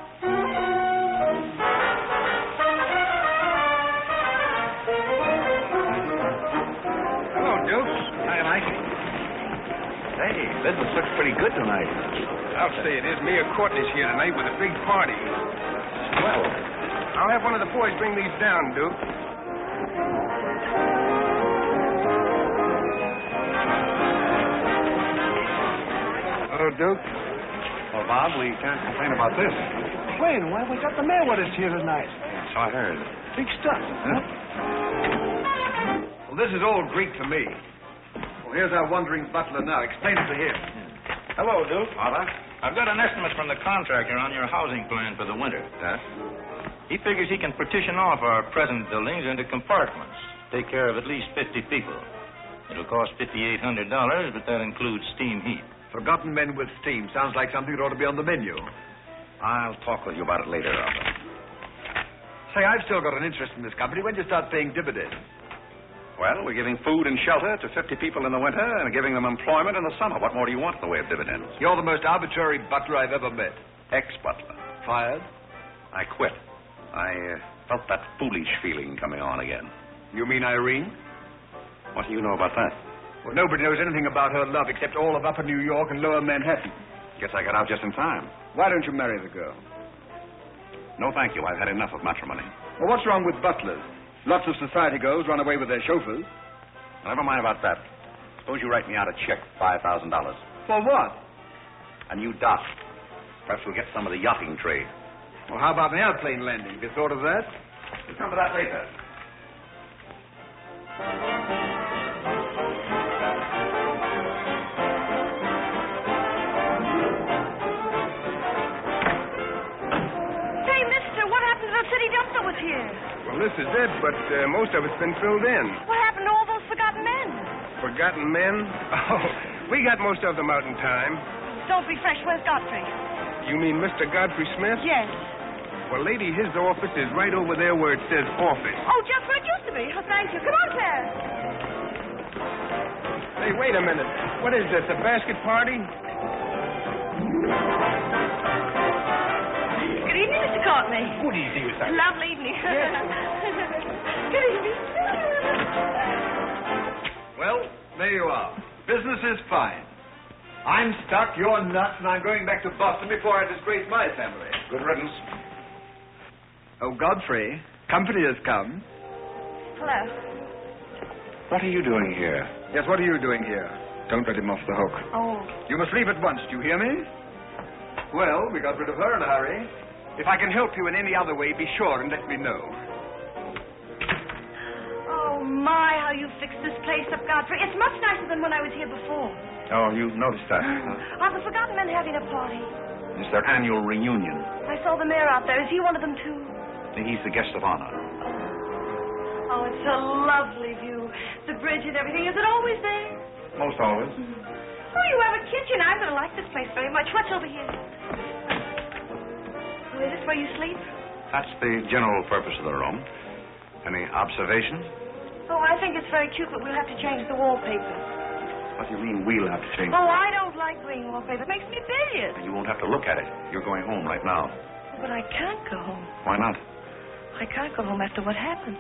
Hello, Duke. Hi, Mike. Hey, business looks pretty good tonight. I'll say it is. Me and Courtney's here tonight with a big party. Well, I'll have one of the boys bring these down, Duke. Hello, Duke. well, Bob, we can't complain about this. Wayne, why, we got the mayor with us here tonight. So I heard. Big stuff, huh? Well, this is all Greek to me. Well, here's our wandering butler now. Explain it to him. Hello, Duke. Father? I've got an estimate from the contractor on your housing plan for the winter. Yes? He figures he can partition off our present buildings into compartments, take care of at least 50 people. It'll cost $5,800, but that includes steam heat. Forgotten men with steam. Sounds like something that ought to be on the menu. I'll talk with you about it later, Arthur. Say, I've still got an interest in this company. When do you start paying dividends? Well, we're giving food and shelter to 50 people in the winter and giving them employment in the summer. What more do you want in the way of dividends? You're the most arbitrary butler I've ever met. Ex-butler. Fired? I quit. I felt that foolish feeling coming on again. You mean Irene? What do you know about that? Well, nobody knows anything about her love except all of Upper New York and Lower Manhattan. Guess I got out just in time. Why don't you marry the girl? No, thank you. I've had enough of matrimony. Well, what's wrong with butlers? Lots of society girls run away with their chauffeurs. Never mind about that. Suppose you write me out a check, $5,000. For what? A new dock. Perhaps we'll get some of the yachting trade. Well, how about an airplane landing? Have you thought of that? We'll come to that later. Hey, mister, what happened to the city dump that was here? Well, this is it, but most of it's been filled in. What happened to all those forgotten men? Forgotten men? Oh, we got most of them out in time. Don't be fresh. Where's Godfrey? You mean Mr. Godfrey Smith? Yes. Well, lady, his office is right over there where it says office. Oh, just where it used to be. Oh, thank you. Come on, Claire. Hey, wait a minute. What is this, a basket party? Good evening, Mr. Courtney. Good evening, Miss Irene. Lovely evening. Yes. Good evening. Well, there you are. Business is fine. I'm stuck, you're nuts, and I'm going back to Boston before I disgrace my family. Good riddance. Oh, Godfrey, company has come. Hello. What are you doing here? Yes, what are you doing here? Don't let him off the hook. Oh. You must leave at once, do you hear me? Well, we got rid of her in a hurry. If I can help you in any other way, be sure and let me know. Oh, my, how you fixed this place up, Godfrey. It's much nicer than when I was here before. Oh, you noticed that, huh? Are the forgotten men having a party? It's their annual reunion. I saw the mayor out there. Is he one of them, too? He's the guest of honor. Oh, it's a lovely view. The bridge and everything. Is it always there? Most always. Oh, you have a kitchen. I'm going to like this place very much. What's over here? Oh, is this where you sleep? That's the general purpose of the room. Any observations? Oh, I think it's very cute, but we'll have to change the wallpaper. What do you mean we'll have to change? Oh, I don't like green wallpaper. It makes me bilious. You won't have to look at it. You're going home right now. But I can't go home. Why not? I can't go home after what happened.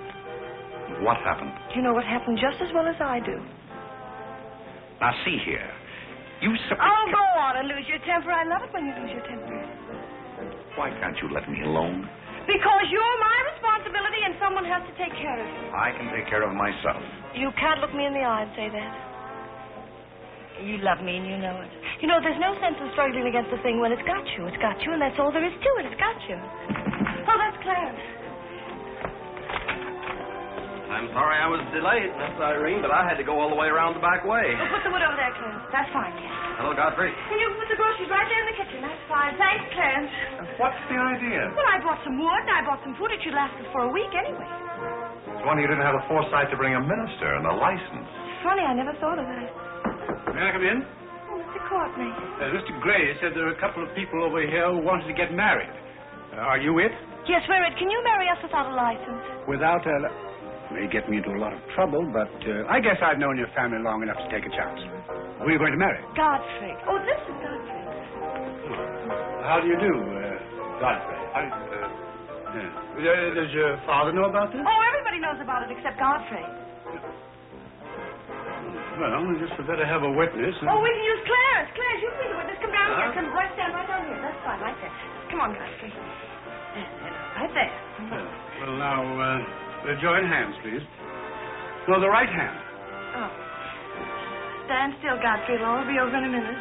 What happened? You know what happened just as well as I do. Now, see here. You Oh, go on and lose your temper. I love it when you lose your temper. Why can't you let me alone? Because you're my responsibility and someone has to take care of you. I can take care of myself. You can't look me in the eye and say that. You love me and you know it. You know, there's no sense in struggling against the thing when it's got you. It's got you, and that's all there is to it. It's got you. Oh, that's Clarence. I'm sorry I was delayed, Miss Irene, but I had to go all the way around the back way. Well, put the wood over there, Clarence. That's fine, yes. Hello, Godfrey. And you put the groceries right there in the kitchen. That's fine. Thanks, Clarence. What's the idea? Well, I bought some wood and I bought some food. It should last us for a week anyway. It's wonder you didn't have the foresight to bring a minister and a license. Funny, I never thought of that. May I come in? Oh, Mr. Courtney. Mr. Gray said there are a couple of people over here who wanted to get married. Are you it? Yes, we're it. Can you marry us without a license? Without a... May get me into a lot of trouble, but I guess I've known your family long enough to take a chance. Who are you going to marry? Godfrey. Oh, this is Godfrey. How do you do, Godfrey? Does your father know about this? Oh, everybody knows about it except Godfrey. Well, I guess we better have a witness. Oh, we can use Clarence. Clarence, you can be the witness. Come down here. Come right stand right down here. That's fine, right there. Come on, Godfrey. Right there. Well, now, join hands, please. No, the right hand. Oh. Stand still, Godfrey. It'll all be over in a minute.